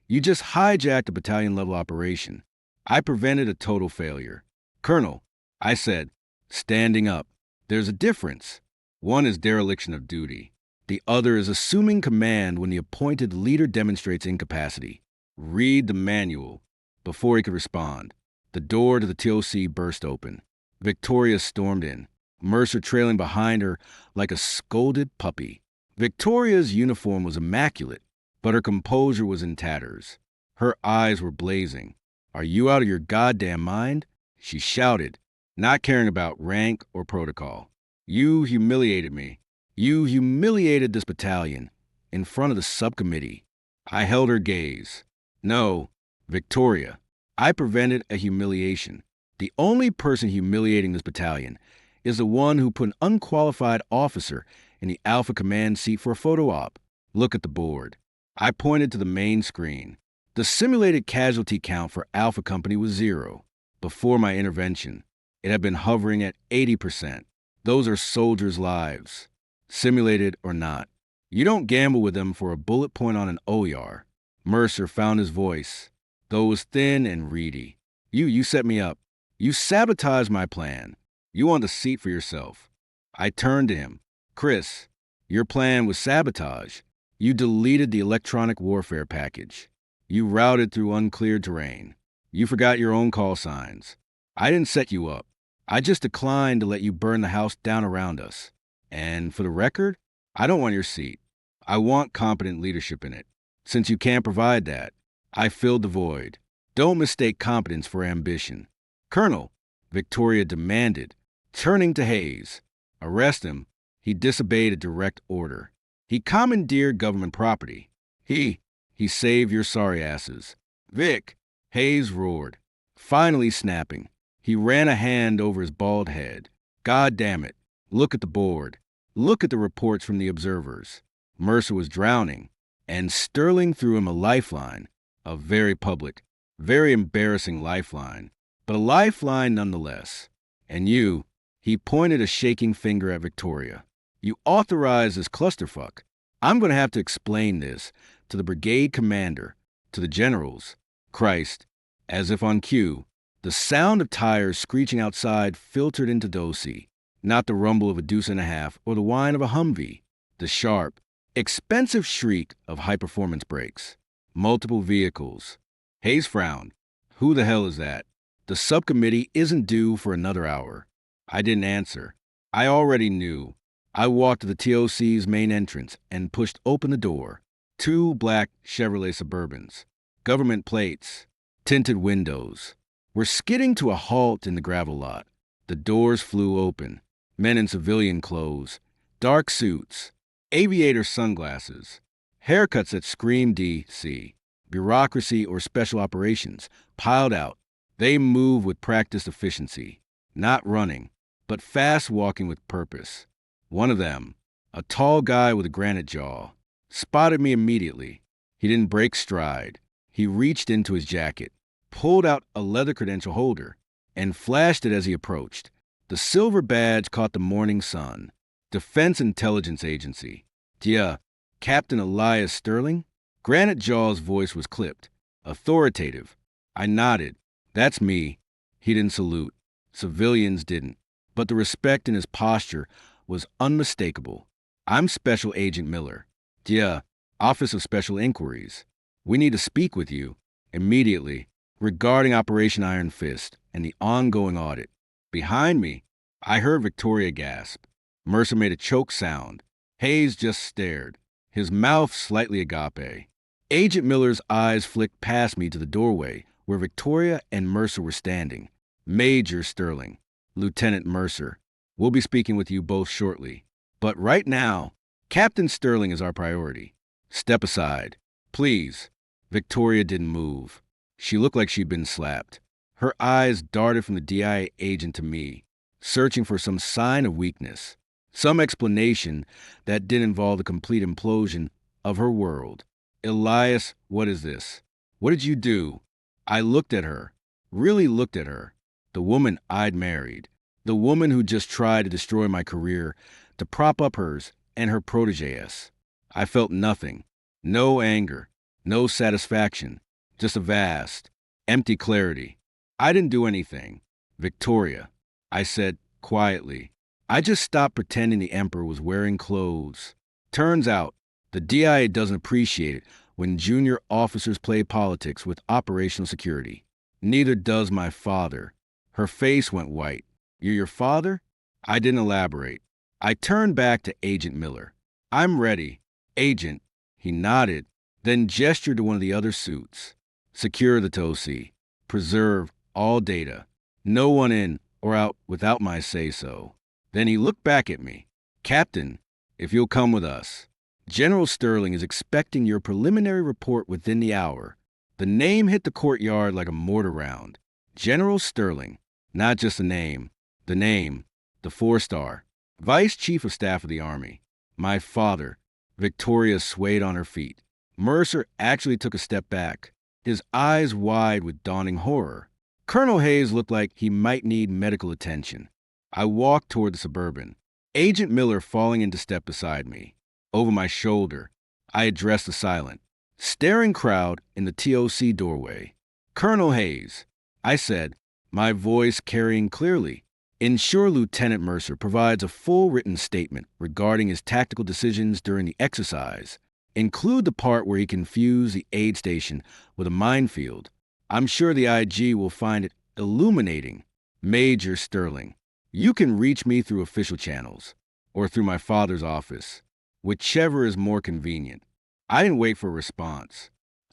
you just hijacked a battalion-level operation. I prevented a total failure. Colonel, I said, standing up, there's a difference. One is dereliction of duty. The other is assuming command when the appointed leader demonstrates incapacity. Read the manual. Before he could respond, the door to the TOC burst open. Victoria stormed in, Mercer trailing behind her like a scolded puppy. Victoria's uniform was immaculate, but her composure was in tatters. Her eyes were blazing. "Are you out of your goddamn mind?" she shouted, not caring about rank or protocol. "You humiliated me. You humiliated this battalion in front of the subcommittee." I held her gaze. "No, Victoria, I prevented a humiliation. The only person humiliating this battalion is the one who put an unqualified officer in the Alpha Command seat for a photo op. Look at the board." I pointed to the main screen. The simulated casualty count for Alpha Company was 0. Before my intervention, it had been hovering at 80%. Those are soldiers' lives, simulated or not. You don't gamble with them for a bullet point on an OER. Mercer found his voice, though it was thin and reedy. You set me up. You sabotaged my plan. You want the seat for yourself." I turned to him. "Chris, your plan was sabotage. You deleted the electronic warfare package. You routed through uncleared terrain. You forgot your own call signs. I didn't set you up. I just declined to let you burn the house down around us. And for the record, I don't want your seat. I want competent leadership in it. Since you can't provide that, I filled the void. Don't mistake competence for ambition." "Colonel," Victoria demanded, turning to Hayes. "Arrest him." He disobeyed a direct order. He commandeered government property. He saved your sorry asses. "Vic," Hayes roared, finally snapping. He ran a hand over his bald head. "God damn it. Look at the board. Look at the reports from the observers." Mercer was drowning, and Sterling threw him a lifeline, a very public, Very embarrassing lifeline, but a lifeline nonetheless. And you, he pointed a shaking finger at Victoria. You authorized this clusterfuck. I'm going to have to explain this to the brigade commander, to the generals. Christ, as if on cue, the sound of tires screeching outside filtered into Dosi, not the rumble of a deuce and a half or the whine of a Humvee, the sharp, expensive shriek of high-performance brakes. Multiple vehicles. Hayes frowned. Who the hell is that? The subcommittee isn't due for another hour. I didn't answer. I already knew. I walked to the TOC's main entrance and pushed open the door. Two black Chevrolet Suburbans. Government plates. Tinted windows. We're skidding to a halt in the gravel lot. The doors flew open. Men in civilian clothes. Dark suits. Aviator sunglasses. Haircuts that scream DC. Bureaucracy or special operations. Piled out. They move with practiced efficiency. Not running, but fast walking with purpose. One of them, a tall guy with a granite jaw, spotted me immediately. He didn't break stride. He reached into his jacket, pulled out a leather credential holder, and flashed it as he approached. The silver badge caught the morning sun. Defense Intelligence Agency. Yeah, Captain Elias Sterling? Granite Jaw's voice was clipped, authoritative. I nodded. That's me. He didn't salute. Civilians didn't. But the respect in his posture was unmistakable. I'm Special Agent Miller. Yeah, Office of Special Inquiries. We need to speak with you, immediately, regarding Operation Iron Fist and the ongoing audit. Behind me, I heard Victoria gasp. Mercer made a choke sound. Hayes just stared, his mouth slightly agape. Agent Miller's eyes flicked past me to the doorway, where Victoria and Mercer were standing. Major Sterling, Lieutenant Mercer, we'll be speaking with you both shortly. But right now, Captain Sterling is our priority. Step aside. Please. Victoria didn't move. She looked like she'd been slapped. Her eyes darted from the DIA agent to me, searching for some sign of weakness, some explanation that didn't involve the complete implosion of her world. Elias, what is this? What did you do? I looked at her, really looked at her, the woman I'd married, the woman who just tried to destroy my career, to prop up hers and her protégés. I felt nothing, no anger, no satisfaction, just a vast, empty clarity. I didn't do anything. Victoria, I said quietly, I just stopped pretending the Emperor was wearing clothes. Turns out, the DIA doesn't appreciate it when junior officers play politics with operational security. Neither does my father. Her face went white. You're your father? I didn't elaborate. I turned back to Agent Miller. I'm ready. Agent. He nodded, then gestured to one of the other suits. Secure the TOC. Preserve all data. No one in or out without my say-so. Then he looked back at me. Captain, if you'll come with us. General Sterling is expecting your preliminary report within the hour. The name hit the courtyard like a mortar round. General Sterling, not just a name. The name, the 4-star, Vice Chief of Staff of the Army. My father. Victoria swayed on her feet. Mercer actually took a step back, his eyes wide with dawning horror. Colonel Hayes looked like he might need medical attention. I walked toward the Suburban, Agent Miller falling into step beside me. Over my shoulder, I addressed the silent, staring crowd in the TOC doorway. Colonel Hayes, I said, my voice carrying clearly. Ensure Lieutenant Mercer provides a full written statement regarding his tactical decisions during the exercise. Include the part where he confused the aid station with a minefield. I'm sure the IG will find it illuminating. Major Sterling, you can reach me through official channels or through my father's office, whichever is more convenient. I didn't wait for a response.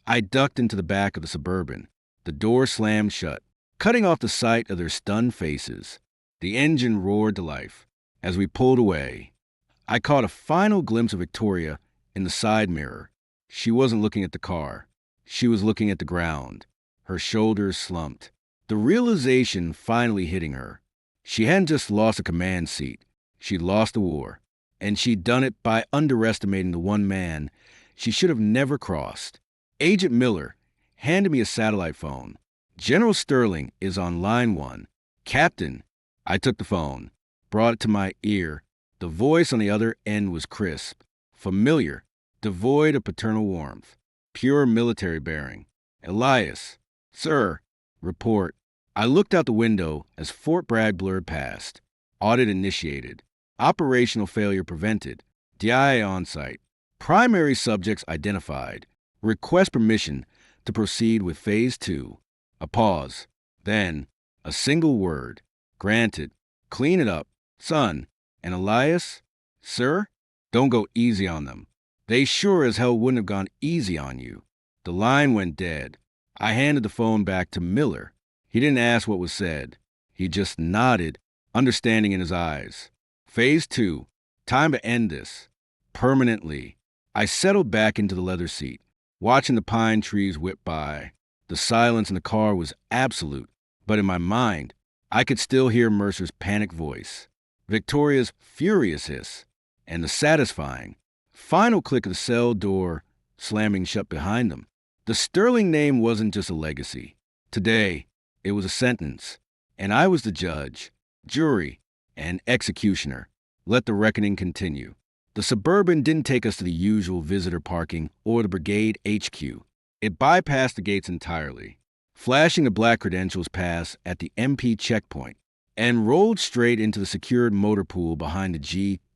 I ducked into the back of the Suburban. The door slammed shut, cutting off the sight of their stunned faces. The engine roared to life. As we pulled away, I caught a final glimpse of Victoria in the side mirror. She wasn't looking at the car. She was looking at the ground. Her shoulders slumped, the realization finally hitting her. She hadn't just lost a command seat. She'd lost the war. And she'd done it by underestimating the one man she should have never crossed. Agent Miller, handed me a satellite phone. General Sterling is on line 1. Captain. I took the phone, brought it to my ear. The voice on the other end was crisp, familiar, devoid of paternal warmth, pure military bearing. Elias. Sir. Report. I looked out the window as Fort Bragg blurred past. Audit initiated. Operational failure prevented. DIA on site. Primary subjects identified. Request permission to proceed with Phase 2. A pause. Then, a single word. Granted. Clean it up. Son. And Elias? Sir? Don't go easy on them. They sure as hell wouldn't have gone easy on you. The line went dead. I handed the phone back to Miller. He didn't ask what was said. He just nodded, understanding in his eyes. Phase 2. Time to end this. Permanently. I settled back into the leather seat, watching the pine trees whip by. The silence in the car was absolute, but in my mind, I could still hear Mercer's panicked voice, Victoria's furious hiss, and the satisfying, final click of the cell door slamming shut behind them. The Sterling name wasn't just a legacy. Today, it was a sentence, and I was the judge, jury, and executioner. Let the reckoning continue. The Suburban didn't take us to the usual visitor parking or the brigade HQ. It bypassed the gates entirely, flashing a black credentials pass at the MP checkpoint, and rolled straight into the secured motor pool behind the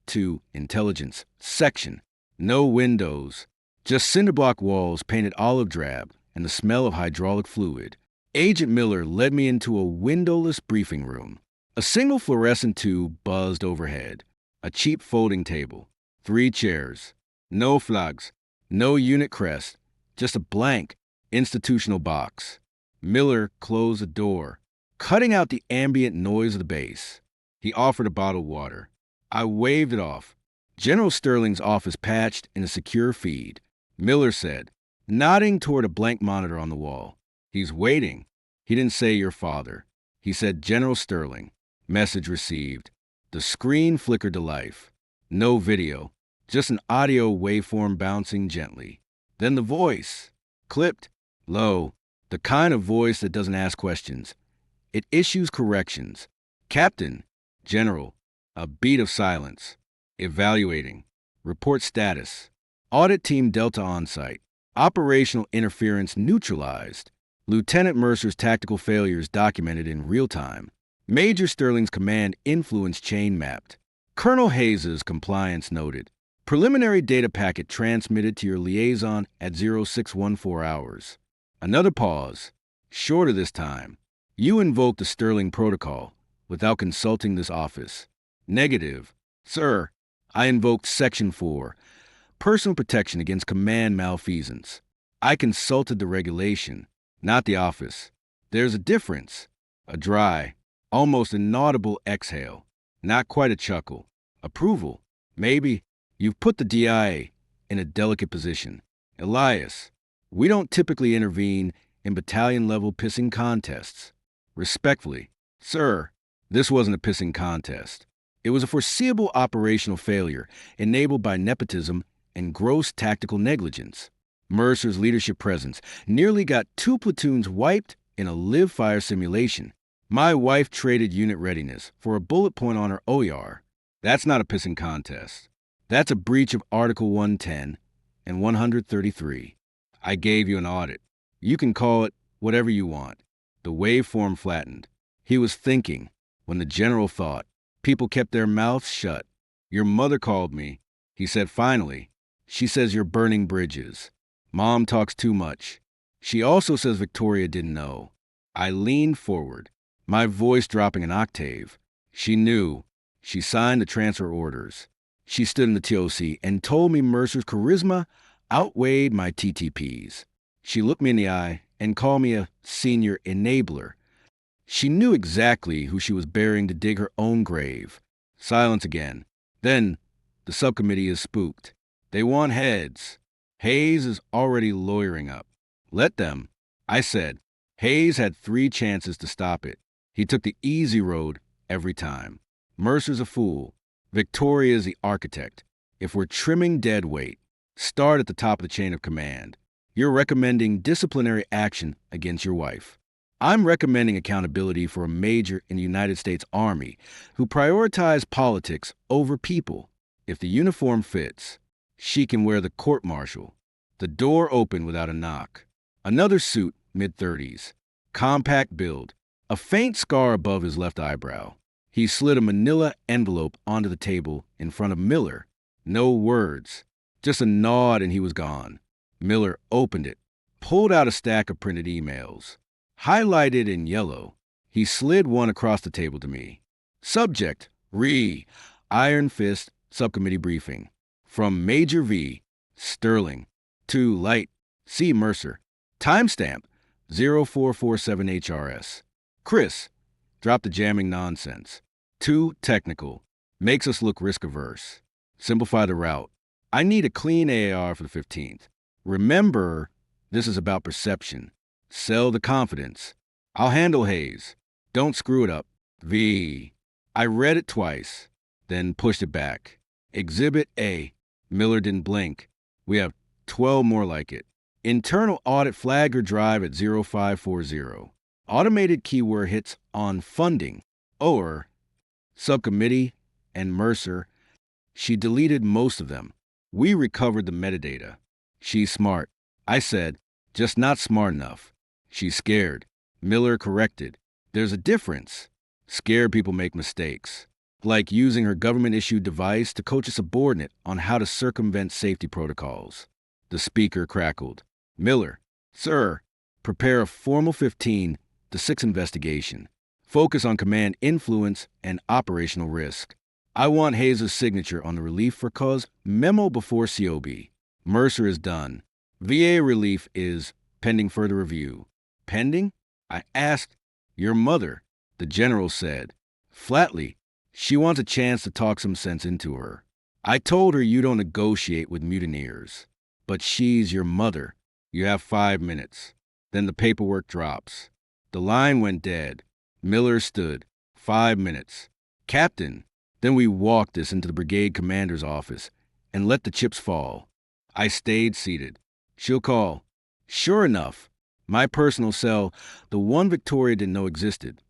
G2 intelligence section. No windows, just cinder-block walls painted olive drab and the smell of hydraulic fluid. Agent Miller led me into a windowless briefing room. A single fluorescent tube buzzed overhead, a cheap folding table, 3 chairs, no flags, no unit crest, just a blank institutional box. Miller closed the door, cutting out the ambient noise of the base. He offered a bottle of water. I waved it off. General Sterling's office patched in a secure feed. Miller said, nodding toward a blank monitor on the wall. He's waiting. He didn't say your father. He said General Sterling. Message received. The screen flickered to life. No video, just an audio waveform bouncing gently. Then the voice, clipped, low, the kind of voice that doesn't ask questions. It issues corrections. Captain, General, a beat of silence. Evaluating. Report status. Audit Team Delta on site. Operational interference neutralized. Lieutenant Mercer's tactical failures documented in real time. Major Sterling's command influence chain mapped. Colonel Hayes's compliance noted. Preliminary data packet transmitted to your liaison at 0614 hours. Another pause. Shorter this time. You invoked the Sterling protocol without consulting this office. Negative. Sir, I invoked Section 4, personal protection against command malfeasance. I consulted the regulation, not the office. There's a difference. A dry, almost inaudible exhale. Not quite a chuckle. Approval. Maybe. You've put the DIA in a delicate position. Elias, we don't typically intervene in battalion-level pissing contests. Respectfully, sir, this wasn't a pissing contest. It was a foreseeable operational failure enabled by nepotism and gross tactical negligence. Mercer's leadership presence nearly got 2 platoons wiped in a live-fire simulation. My wife traded unit readiness for a bullet point on her OER. That's not a pissing contest. That's a breach of Article 110 and 133. I gave you an audit. You can call it whatever you want. The waveform flattened. He was thinking when the general thought. People kept their mouths shut. Your mother called me. He said finally. She says you're burning bridges. Mom talks too much. She also says Victoria didn't know. I leaned forward, my voice dropping an octave. She knew. She signed the transfer orders. She stood in the TOC and told me Mercer's charisma outweighed my TTPs. She looked me in the eye and called me a senior enabler. She knew exactly who she was burying to dig her own grave. Silence again. Then, the subcommittee is spooked. They want heads. Hayes is already lawyering up. Let them. I said. Hayes had 3 chances to stop it. He took the easy road every time. Mercer's a fool. Victoria is the architect. If we're trimming dead weight, start at the top of the chain of command. You're recommending disciplinary action against your wife. I'm recommending accountability for a major in the United States Army who prioritized politics over people. If the uniform fits, she can wear the court-martial. The door opened without a knock. Another suit, mid-30s. Compact build. A faint scar above his left eyebrow. He slid a manila envelope onto the table in front of Miller. No words. Just a nod and he was gone. Miller opened it, pulled out a stack of printed emails. Highlighted in yellow, he slid one across the table to me. Subject, Iron Fist Subcommittee Briefing. From Major V, Sterling, to Light, C. Mercer. Timestamp, 0447 HRS. Chris, drop the jamming nonsense. Too technical. Makes us look risk-averse. Simplify the route. I need a clean AAR for the 15th. Remember, this is about perception. Sell the confidence. I'll handle Hayes. Don't screw it up. V. I read it twice, then pushed it back. Exhibit A. Miller didn't blink. We have 12 more like it. Internal audit flagger drive at 0540. Automated keyword hits on funding. Or subcommittee and Mercer. She deleted most of them. We recovered the metadata. She's smart. I said, just not smart enough. She's scared. Miller corrected. There's a difference. Scared people make mistakes. Like using her government-issued device to coach a subordinate on how to circumvent safety protocols. The speaker crackled. Miller, sir, prepare a formal 15 to 6 investigation. Focus on command influence and operational risk. I want Hayes' signature on the relief for cause memo before COB. Mercer is done. VA relief is pending further review. Pending? I asked. Your mother, the general said. Flatly, she wants a chance to talk some sense into her. I told her you don't negotiate with mutineers. But she's your mother. You have 5 minutes. Then the paperwork drops. The line went dead. Miller stood. 5 minutes. Captain. Then we walked this into the brigade commander's office and let the chips fall. I stayed seated. She'll call. Sure enough, my personal cell, the one Victoria didn't know existed,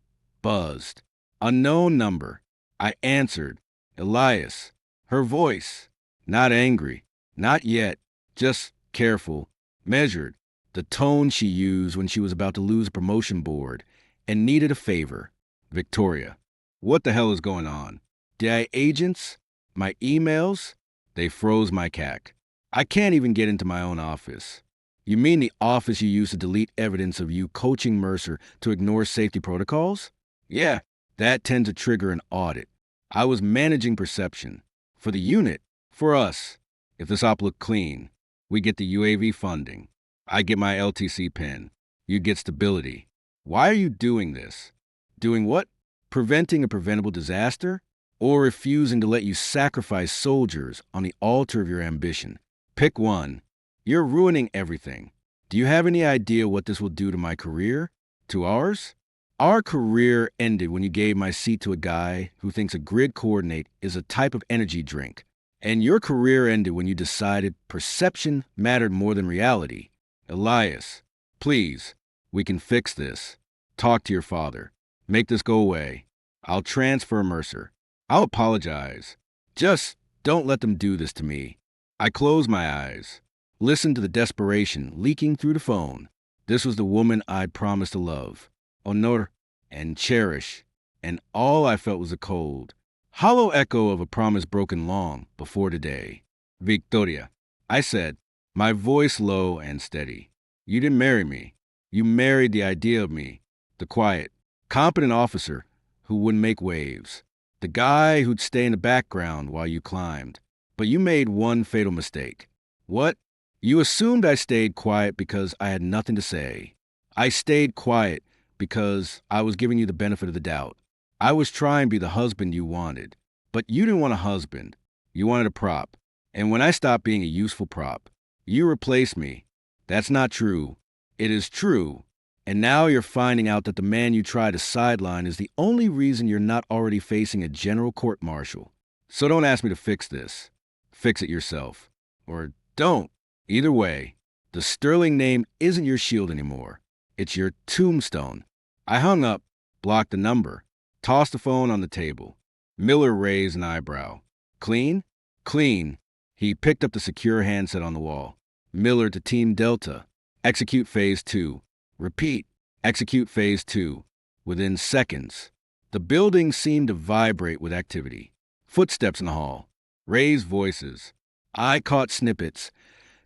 buzzed. Unknown number. I answered. Elias. Her voice. Not angry. Not yet. Just careful. Measured. The tone she used when she was about to lose a promotion board and needed a favor. Victoria. What the hell is going on? Did I agents? My emails? They froze my CAC. I can't even get into my own office. You mean the office you used to delete evidence of you coaching Mercer to ignore safety protocols? Yeah, that tends to trigger an audit. I was managing perception. For the unit, for us. If this op looked clean, we get the UAV funding. I get my LTC pin. You get stability. Why are you doing this? Doing what? Preventing a preventable disaster? Or refusing to let you sacrifice soldiers on the altar of your ambition? Pick one. You're ruining everything. Do you have any idea what this will do to my career? To ours? Our career ended when you gave my seat to a guy who thinks a grid coordinate is a type of energy drink. And your career ended when you decided perception mattered more than reality. Elias, please, we can fix this. Talk to your father. Make this go away. I'll transfer Mercer. I'll apologize. Just don't let them do this to me. I closed my eyes. Listened to the desperation leaking through the phone. This was the woman I'd promised to love, honor, and cherish, and all I felt was a cold, hollow echo of a promise broken long before today. Victoria, I said, my voice low and steady. You didn't marry me. You married the idea of me, the quiet, competent officer who wouldn't make waves, the guy who'd stay in the background while you climbed. But you made one fatal mistake. What? You assumed I stayed quiet because I had nothing to say. I stayed quiet because I was giving you the benefit of the doubt. I was trying to be the husband you wanted. But you didn't want a husband. You wanted a prop. And when I stopped being a useful prop, you replaced me. That's not true. It is true. And now you're finding out that the man you tried to sideline is the only reason you're not already facing a general court-martial. So don't ask me to fix this. Fix it yourself. Or don't. Either way, The sterling name isn't your shield anymore. It's your tombstone. I hung up, blocked the number, tossed the phone on the table. Miller raised an eyebrow. Clean? Clean. He picked up the secure handset on the wall. Miller to Team Delta. Execute Phase 2. Repeat. Execute Phase 2. Within seconds. The building seemed to vibrate with activity. Footsteps in the hall. Raised voices. I caught snippets.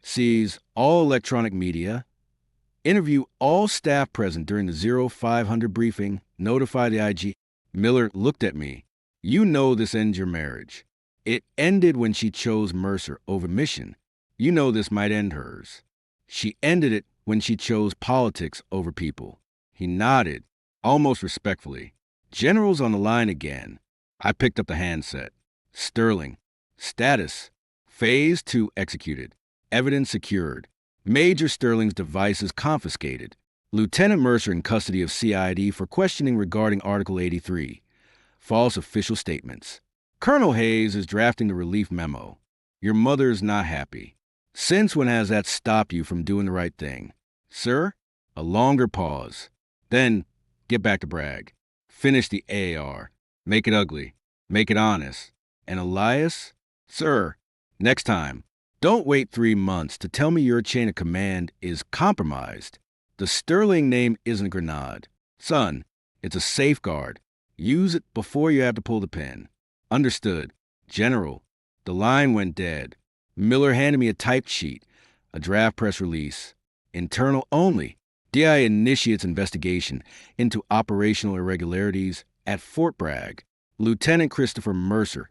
Seize all electronic media. Interview all staff present during the 0500 briefing. Notify the IG. Miller looked at me. You know this ends your marriage. It ended when she chose Mercer over mission. You know this might end hers. She ended it when she chose politics over people. He nodded, almost respectfully. General's on the line again. I picked up the handset. Sterling. Status. Phase 2 executed. Evidence secured. Major Sterling's devices confiscated. Lieutenant Mercer in custody of CID for questioning regarding Article 83. False official statements. Colonel Hayes is drafting the relief memo. Your mother's not happy. Since when has that stopped you from doing the right thing? Sir? A longer pause. Then, get back to Bragg. Finish the AAR. Make it ugly. Make it honest. And Elias? Sir, next time, don't wait 3 months to tell me your chain of command is compromised. The Sterling name isn't a grenade. Son, it's a safeguard. Use it before you have to pull the pin. Understood. General. The line went dead. Miller handed me a typed sheet, a draft press release. Internal only. DI initiates investigation into operational irregularities at Fort Bragg. Lieutenant Christopher Mercer,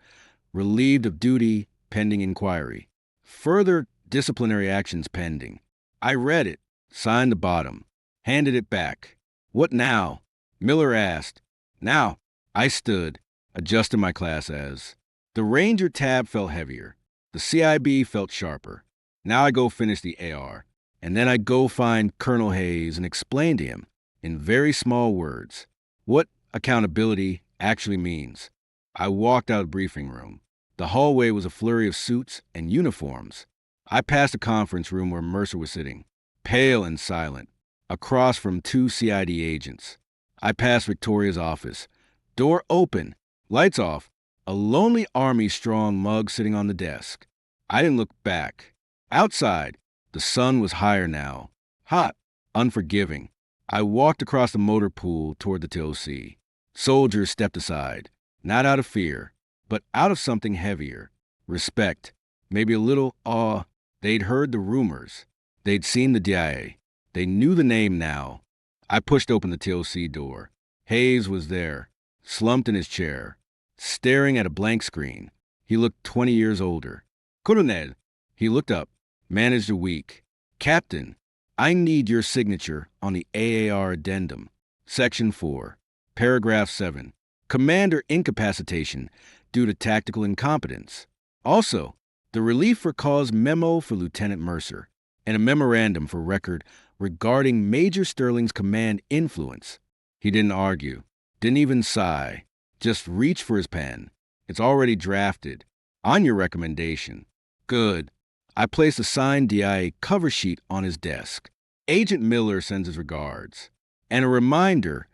relieved of duty, pending inquiry. Further disciplinary actions pending. I read it, signed the bottom, handed it back. What now? Miller asked. Now. I stood, adjusted my class as. The Ranger tab felt heavier. The CIB felt sharper. Now I go finish the AR. And then I go find Colonel Hayes and explain to him, in very small words, what accountability actually means. I walked out of the briefing room. The hallway was a flurry of suits and uniforms. I passed a conference room where Mercer was sitting, pale and silent, across from 2 CID agents. I passed Victoria's office. Door open, lights off, a lonely army-strong mug sitting on the desk. I didn't look back. Outside, the sun was higher now, hot, unforgiving. I walked across the motor pool toward the TOC. Soldiers stepped aside, not out of fear, but out of something heavier. Respect, maybe a little awe. They'd heard the rumors. They'd seen the DIA. They knew the name now. I pushed open the TOC door. Hayes was there, slumped in his chair, staring at a blank screen. He looked 20 years older. Colonel. He looked up, managed a weak. Captain, I need your signature on the AAR addendum. Section 4, Paragraph 7. Commander incapacitation due to tactical incompetence. Also, the relief for cause memo for Lieutenant Mercer, and a memorandum for record regarding Major Sterling's command influence. He didn't argue, didn't even sigh, just reached for his pen. It's already drafted. On your recommendation. Good. I placed a signed DIA cover sheet on his desk. Agent Miller sends his regards. And a reminder,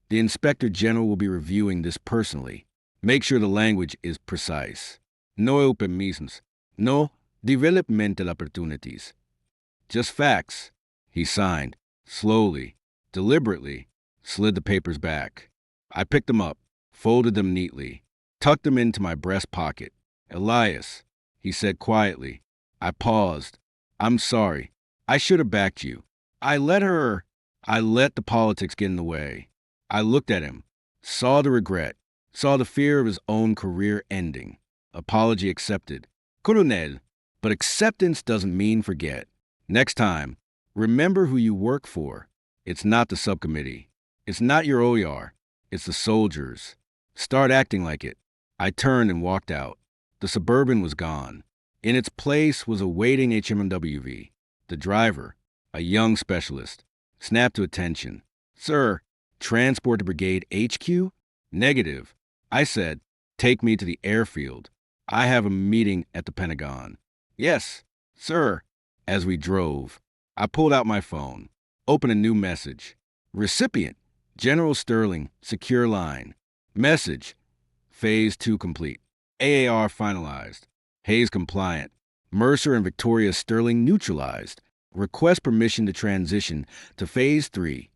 the Inspector General will be reviewing this personally. Make sure the language is precise. No euphemisms. No developmental opportunities. Just facts. He signed, slowly, deliberately, slid the papers back. I picked them up, folded them neatly, tucked them into my breast pocket. Elias, he said quietly. I paused. I'm sorry. I should have backed you. I let the politics get in the way. I looked at him, saw the regret, saw the fear of his own career ending. Apology accepted. Colonel, but acceptance doesn't mean forget. Next time, remember who you work for. It's not the subcommittee. It's not your OER. It's the soldiers. Start acting like it. I turned and walked out. The Suburban was gone. In its place was a waiting HMWV. The driver, a young specialist, snapped to attention. Sir, transport to Brigade HQ? Negative. I said, take me to the airfield. I have a meeting at the Pentagon. Yes, sir. As we drove, I pulled out my phone, opened a new message. Recipient, General Sterling, secure line. Message, Phase 2 complete. AAR finalized. Hayes compliant. Mercer and Victoria Sterling neutralized. Request permission to transition to Phase 3.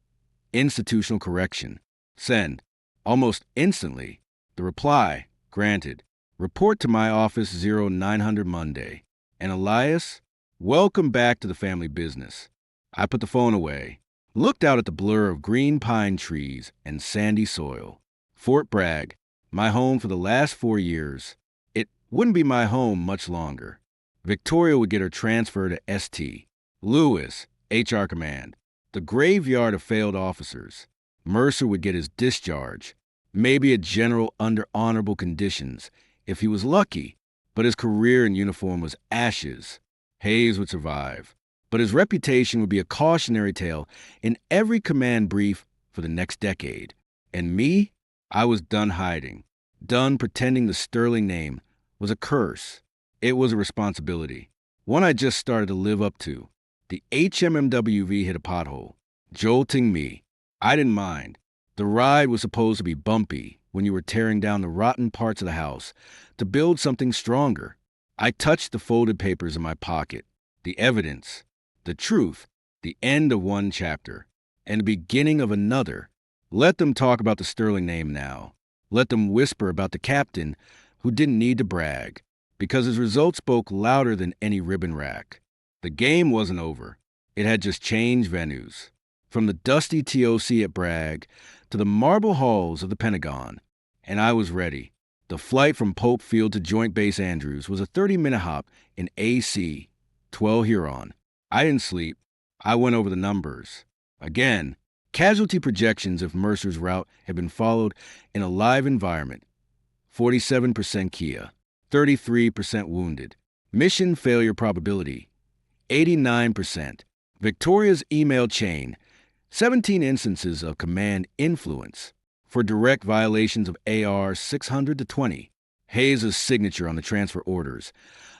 Institutional correction. Send. Almost instantly. The reply, granted. Report to my office 0900 Monday. And Elias, welcome back to the family business. I put the phone away, looked out at the blur of green pine trees and sandy soil. Fort Bragg, my home for the last 4 years. It wouldn't be my home much longer. Victoria would get her transfer to ST. Lewis, HR command. The graveyard of failed officers. Mercer would get his discharge. Maybe a general under honorable conditions, if he was lucky, but his career in uniform was ashes. Hayes would survive, but his reputation would be a cautionary tale in every command brief for the next decade. And me? I was done hiding, done pretending the Sterling name was a curse. It was a responsibility, one I just started to live up to. The HMMWV hit a pothole, jolting me. I didn't mind. The ride was supposed to be bumpy when you were tearing down the rotten parts of the house to build something stronger. I touched the folded papers in my pocket, the evidence, the truth, the end of one chapter, and the beginning of another. Let them talk about the Sterling name now. Let them whisper about the captain who didn't need to brag, because his results spoke louder than any ribbon rack. The game wasn't over. It had just changed venues. From the dusty TOC at Bragg to the marble halls of the Pentagon. And I was ready. The flight from Pope Field to Joint Base Andrews was a 30-minute hop in AC, 12 Huron. I didn't sleep. I went over the numbers. Again, casualty projections if Mercer's route had been followed in a live environment. 47% Kia, 33% wounded. Mission failure probability, 89%. Victoria's email chain, 17 instances of command influence for direct violations of AR 600-20. Hayes' signature on the transfer orders,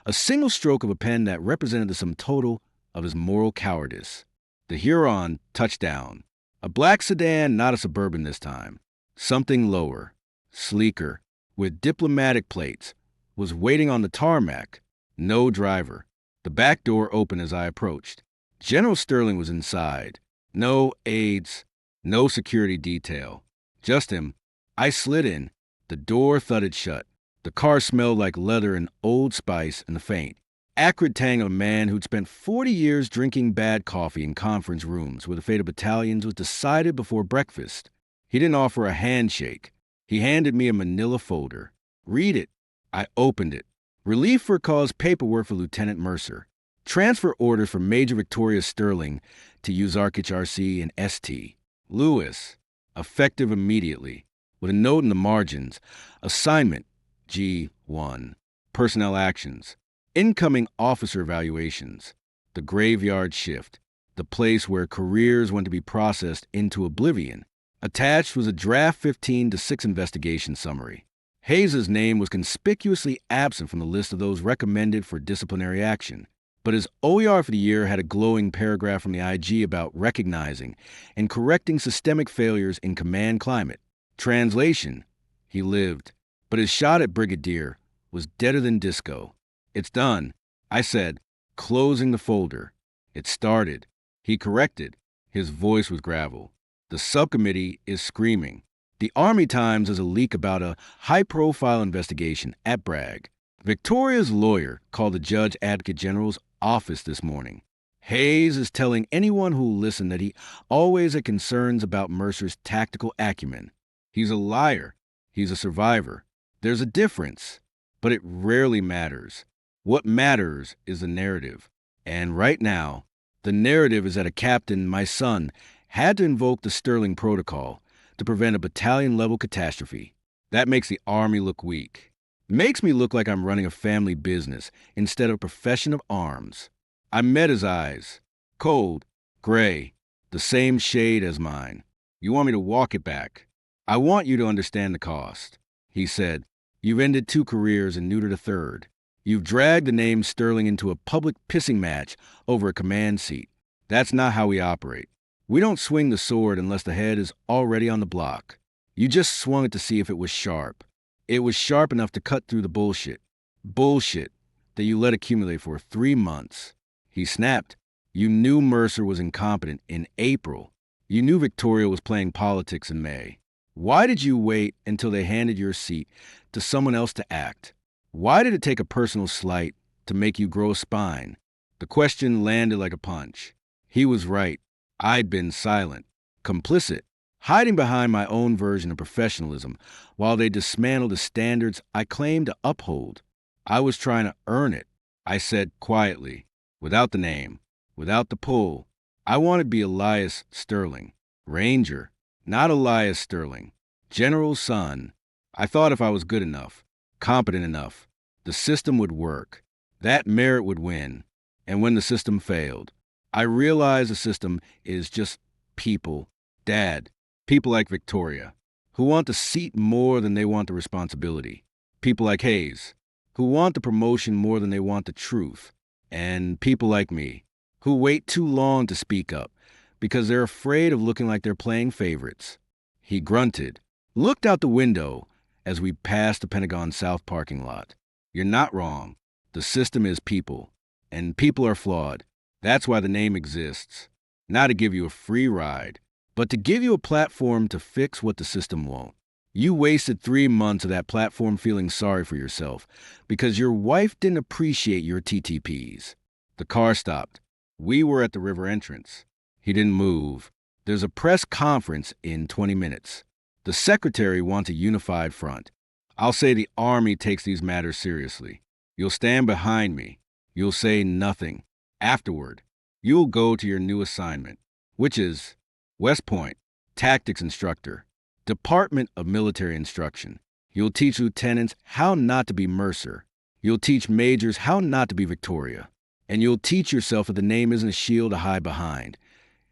a single stroke of a pen that represented the sum total of his moral cowardice. The Huron touchdown. A black sedan, not a Suburban this time. Something lower, sleeker, with diplomatic plates, was waiting on the tarmac. No driver. The back door opened as I approached. General Sterling was inside. No aides, no security detail. Just him. I slid in. The door thudded shut. The car smelled like leather and Old Spice and the faint, acrid tang of a man who'd spent 40 years drinking bad coffee in conference rooms where the fate of battalions was decided before breakfast. He didn't offer a handshake. He handed me a manila folder. Read it. I opened it. Relief for cause paperwork for Lieutenant Mercer. Transfer orders for Major Victoria Sterling to Ozarkich RC and ST. Lewis. Effective immediately. With a note in the margins. Assignment G1. Personnel actions. Incoming officer evaluations. The graveyard shift. The place where careers went to be processed into oblivion. Attached was a draft 15-6 investigation summary. Hayes' name was conspicuously absent from the list of those recommended for disciplinary action, but his OER for the year had a glowing paragraph from the IG about recognizing and correcting systemic failures in command climate. Translation: he lived, but his shot at Brigadier was deader than disco. It's done, I said, closing the folder. It started. He corrected. His voice was gravel. The subcommittee is screaming. The Army Times has a leak about a high-profile investigation at Bragg. Victoria's lawyer called the Judge Advocate General's office this morning. Hayes is telling anyone who will listen that he always had concerns about Mercer's tactical acumen. He's a liar. He's a survivor. There's a difference, but it rarely matters. What matters is the narrative. And right now, the narrative is that a captain, my son, had to invoke the Sterling Protocol to prevent a battalion-level catastrophe. That makes the Army look weak. Makes me look like I'm running a family business instead of a profession of arms. I met his eyes. Cold, gray, the same shade as mine. You want me to walk it back? I want you to understand the cost. He said, you've ended 2 careers and neutered a 3rd. You've dragged the name Sterling into a public pissing match over a command seat. That's not how we operate. We don't swing the sword unless the head is already on the block. You just swung it to see if it was sharp. It was sharp enough to cut through the bullshit. Bullshit that you let accumulate for 3 months. He snapped. You knew Mercer was incompetent in April. You knew Victoria was playing politics in May. Why did you wait until they handed your seat to someone else to act? Why did it take a personal slight to make you grow a spine? The question landed like a punch. He was right. I'd been silent, complicit, hiding behind my own version of professionalism while they dismantled the standards I claimed to uphold. I was trying to earn it, I said quietly, without the name, without the pull. I wanted to be Elias Sterling, Ranger, not Elias Sterling, General's son. I thought if I was good enough, competent enough, the system would work. That merit would win. And when the system failed, I realized the system is just people, Dad, people like Victoria, who want the seat more than they want the responsibility. People like Hayes, who want the promotion more than they want the truth. And people like me, who wait too long to speak up because they're afraid of looking like they're playing favorites. He grunted, looked out the window as we passed the Pentagon South parking lot. You're not wrong. The system is people, and people are flawed. That's why the name exists. Not to give you a free ride, but to give you a platform to fix what the system won't. You wasted 3 months of that platform feeling sorry for yourself because your wife didn't appreciate your TTPs. The car stopped. We were at the river entrance. He didn't move. There's a press conference in 20 minutes. The secretary wants a unified front. I'll say the Army takes these matters seriously. You'll stand behind me. You'll say nothing. Afterward, you'll go to your new assignment, which is West Point, tactics instructor, Department of Military Instruction. You'll teach lieutenants how not to be Mercer. You'll teach majors how not to be Victoria. And you'll teach yourself that the name isn't a shield to hide behind.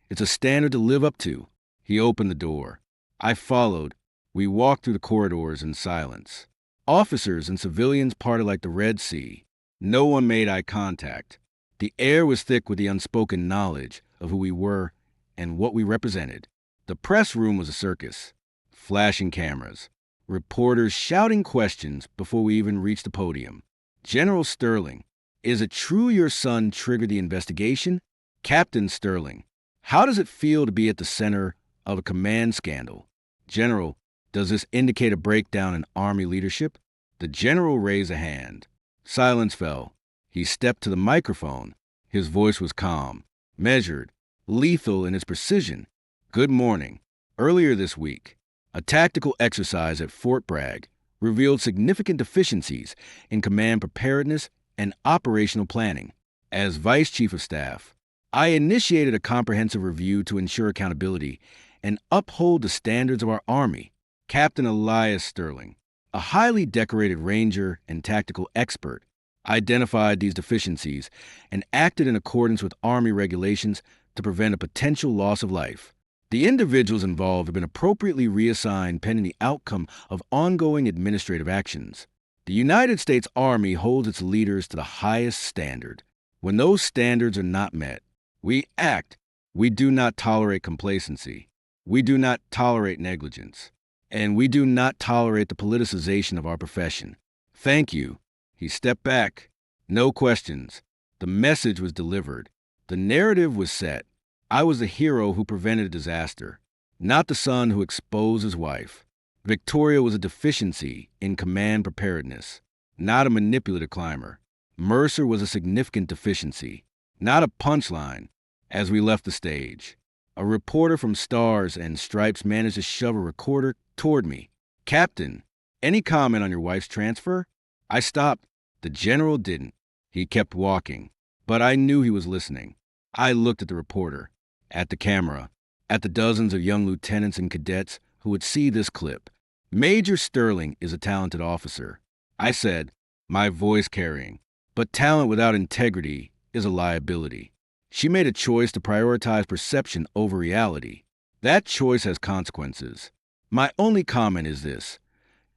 It's a standard to live up to. He opened the door. I followed. We walked through the corridors in silence. Officers and civilians parted like the Red Sea. No one made eye contact. The air was thick with the unspoken knowledge of who we were and what we represented. The press room was a circus. Flashing cameras. Reporters shouting questions before we even reached the podium. General Sterling, is it true your son triggered the investigation? Captain Sterling, how does it feel to be at the center of a command scandal? General, does this indicate a breakdown in Army leadership? The general raised a hand. Silence fell. He stepped to the microphone. His voice was calm, measured, lethal in its precision. Good morning. Earlier this week, a tactical exercise at Fort Bragg revealed significant deficiencies in command preparedness and operational planning. As Vice Chief of Staff, I initiated a comprehensive review to ensure accountability and uphold the standards of our Army. Captain Elias Sterling, a highly decorated ranger and tactical expert, identified these deficiencies and acted in accordance with Army regulations to prevent a potential loss of life. The individuals involved have been appropriately reassigned pending the outcome of ongoing administrative actions. The United States Army holds its leaders to the highest standard. When those standards are not met, we act. We do not tolerate complacency. We do not tolerate negligence. And we do not tolerate the politicization of our profession. Thank you. He stepped back. No questions. The message was delivered. The narrative was set. I was the hero who prevented a disaster, not the son who exposed his wife. Victoria was a deficiency in command preparedness, not a manipulative climber. Mercer was a significant deficiency, not a punchline. As we left the stage, a reporter from Stars and Stripes managed to shove a recorder toward me. Captain, any comment on your wife's transfer? I stopped. The general didn't. He kept walking, but I knew he was listening. I looked at the reporter, at the camera, at the dozens of young lieutenants and cadets who would see this clip. Major Sterling is a talented officer, I said, my voice carrying, but talent without integrity is a liability. She made a choice to prioritize perception over reality. That choice has consequences. My only comment is this.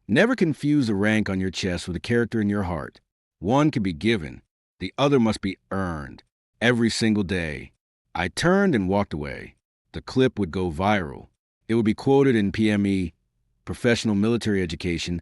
Never confuse the rank on your chest with the character in your heart. One can be given. The other must be earned. Every single day. I turned and walked away. The clip would go viral. It would be quoted in PME, professional military education,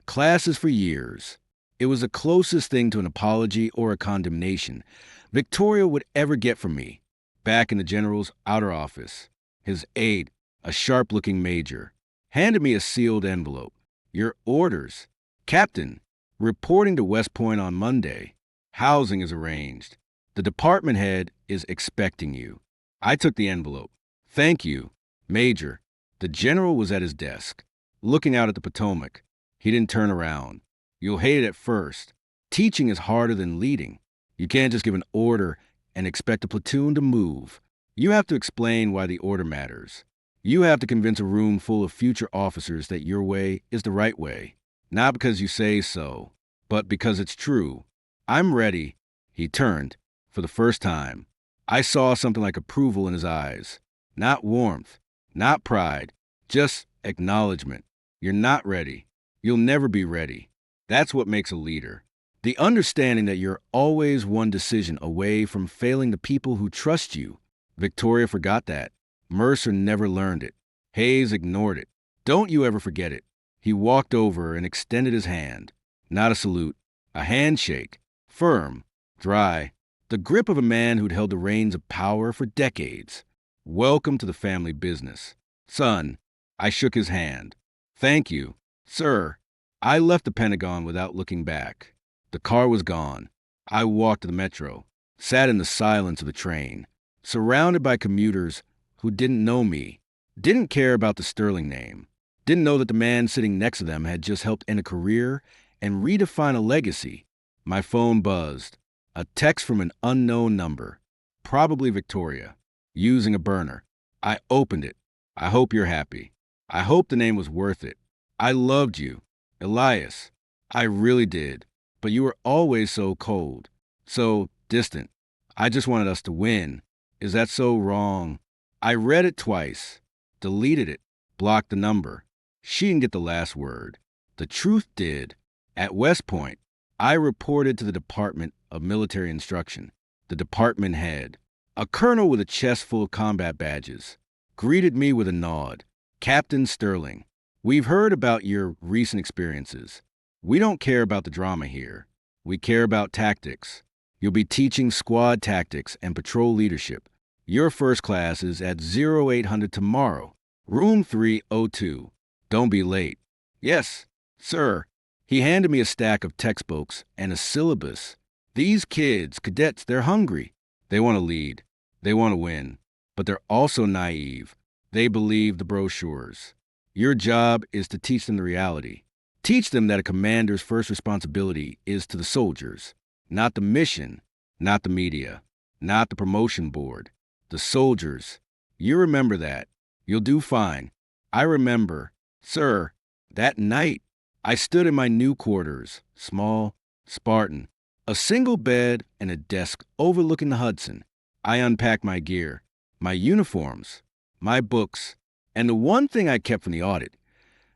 classes for years. It was the closest thing to an apology or a condemnation Victoria would ever get from me. Back in the general's outer office, his aide, a sharp-looking major, handed me a sealed envelope. Your orders. Captain, reporting to West Point on Monday. Housing is arranged. The department head is expecting you. I took the envelope. Thank you, Major. The general was at his desk, looking out at the Potomac. He didn't turn around. You'll hate it at first. Teaching is harder than leading. You can't just give an order and expect a platoon to move. You have to explain why the order matters. You have to convince a room full of future officers that your way is the right way. Not because you say so, but because it's true. I'm ready. He turned. For the first time, I saw something like approval in his eyes. Not warmth, not pride, just acknowledgement. You're not ready. You'll never be ready. That's what makes a leader. The understanding that you're always one decision away from failing the people who trust you. Victoria forgot that. Mercer never learned it. Hayes ignored it. Don't you ever forget it. He walked over and extended his hand. Not a salute, a handshake. Firm, dry, the grip of a man who'd held the reins of power for decades. Welcome to the family business. Son, I shook his hand. Thank you, sir. I left the Pentagon without looking back. The car was gone. I walked to the metro, sat in the silence of the train, surrounded by commuters who didn't know me, didn't care about the Sterling name, didn't know that the man sitting next to them had just helped end a career and redefine a legacy. My phone buzzed. A text from an unknown number, probably Victoria, using a burner. I opened it. I hope you're happy. I hope the name was worth it. I loved you, Elias. I really did. But you were always so cold, so distant. I just wanted us to win. Is that so wrong? I read it twice, deleted it, blocked the number. She didn't get the last word. The truth did. At West Point, I reported to the Department of Military Instruction. The department head, a colonel with a chest full of combat badges, greeted me with a nod. Captain Sterling, we've heard about your recent experiences. We don't care about the drama here. We care about tactics. You'll be teaching squad tactics and patrol leadership. Your first class is at 0800 tomorrow, room 302. Don't be late. Yes, sir. He handed me a stack of textbooks and a syllabus. These kids, cadets, they're hungry. They want to lead. They want to win. But they're also naive. They believe the brochures. Your job is to teach them the reality. Teach them that a commander's first responsibility is to the soldiers, not the mission, not the media, not the promotion board. The soldiers. You remember that. You'll do fine. I remember, sir, that night I stood in my new quarters, small, Spartan, a single bed and a desk overlooking the Hudson. I unpacked my gear, my uniforms, my books, and the one thing I kept from the audit,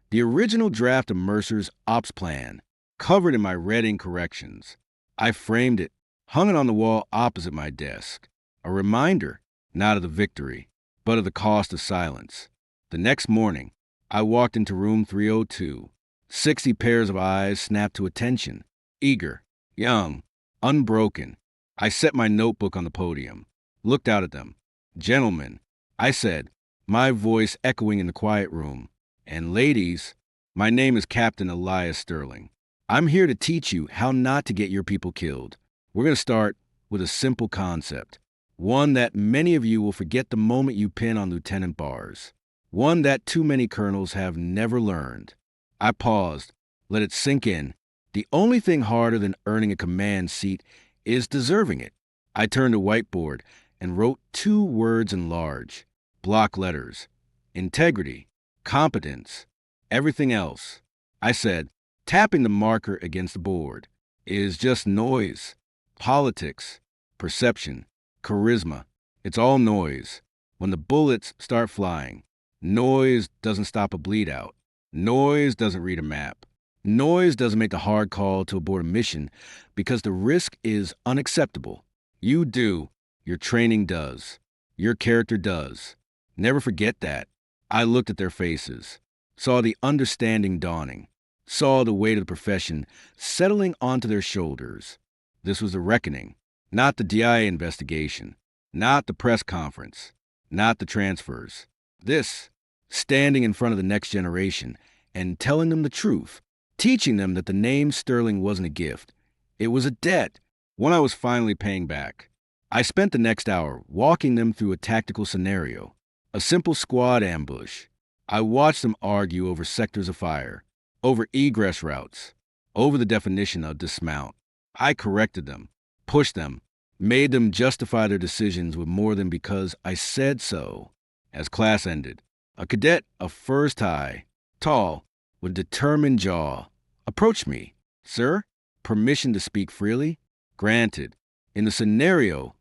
the original draft of Mercer's ops plan, covered in my red ink corrections. I framed it, hung it on the wall opposite my desk, a reminder, not of the victory, but of the cost of silence. The next morning, I walked into room 302. 60 pairs of eyes snapped to attention, eager, young, unbroken. I set my notebook on the podium, looked out at them. Gentlemen, I said, my voice echoing in the quiet room, and ladies, my name is Captain Elias Sterling. I'm here to teach you how not to get your people killed. We're going to start with a simple concept, one that many of you will forget the moment you pin on lieutenant bars, one that too many colonels have never learned. I paused, let it sink in. The only thing harder than earning a command seat is deserving it. I turned to whiteboard and wrote 2 words in large, block letters: integrity, competence, everything else. I said, tapping the marker against the board, is just noise. Politics, perception, charisma, it's all noise. When the bullets start flying, noise doesn't stop a bleed out. Noise doesn't read a map. Noise doesn't make the hard call to abort a mission because the risk is unacceptable. You do. Your training does. Your character does. Never forget that. I looked at their faces, saw the understanding dawning, saw the weight of the profession settling onto their shoulders. This was a reckoning, not the DIA investigation, not the press conference, not the transfers. This, standing in front of the next generation and telling them the truth, teaching them that the name Sterling wasn't a gift. It was a debt, one I was finally paying back. I spent the next hour walking them through a tactical scenario, a simple squad ambush. I watched them argue over sectors of fire, over egress routes, over the definition of dismount. I corrected them, pushed them, made them justify their decisions with more than because I said so. As class ended, a cadet of first high, tall, with determined jaw, approached me. Sir, permission to speak freely? Granted. In the scenario,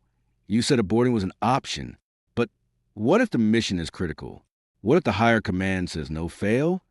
you said aborting was an option, but what if the mission is critical? What if the higher command says no fail?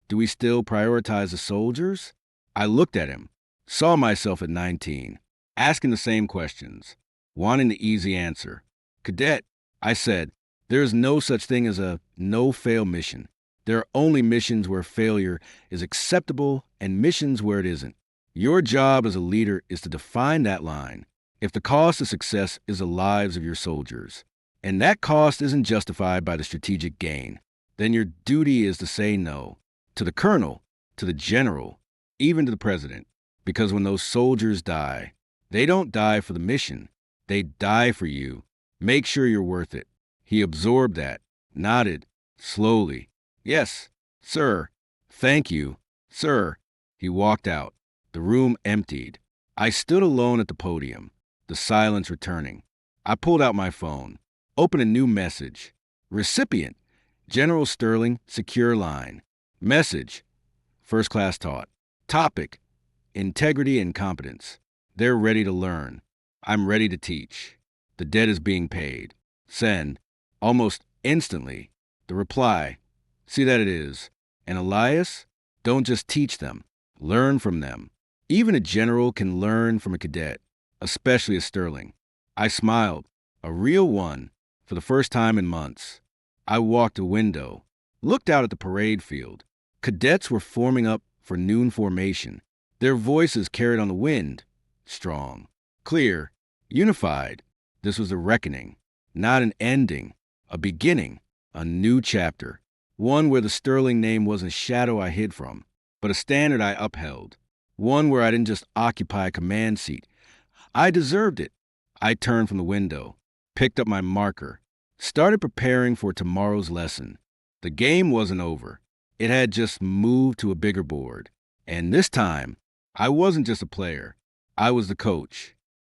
Do we still prioritize the soldiers? I looked at him, saw myself at 19, asking the same questions, wanting the easy answer. Cadet, I said, there is no such thing as a no-fail mission. There are only missions where failure is acceptable and missions where it isn't. Your job as a leader is to define that line. If the cost of success is the lives of your soldiers, and that cost isn't justified by the strategic gain, then your duty is to say no to the colonel, to the general, even to the president. Because when those soldiers die, they don't die for the mission. They die for you. Make sure you're worth it. He absorbed that, nodded, slowly. Yes, sir. Thank you, sir. He walked out. The room emptied. I stood alone at the podium, the silence returning. I pulled out my phone, opened a new message. Recipient, General Sterling, secure line. Message, first class taught. Topic, integrity and competence. They're ready to learn. I'm ready to teach. The debt is being paid. Send. Almost instantly. The reply, see that it is. And Elias, don't just teach them. Learn from them. Even a general can learn from a cadet, especially a Sterling. I smiled, a real one, for the first time in months. I walked a window, looked out at the parade field. Cadets were forming up for noon formation. Their voices carried on the wind, strong, clear, unified. This was a reckoning, not an ending, a beginning, a new chapter. One where the Sterling name wasn't a shadow I hid from, but a standard I upheld. One where I didn't just occupy a command seat. I deserved it. I turned from the window, picked up my marker, started preparing for tomorrow's lesson. The game wasn't over. It had just moved to a bigger board. And this time, I wasn't just a player. I was the coach.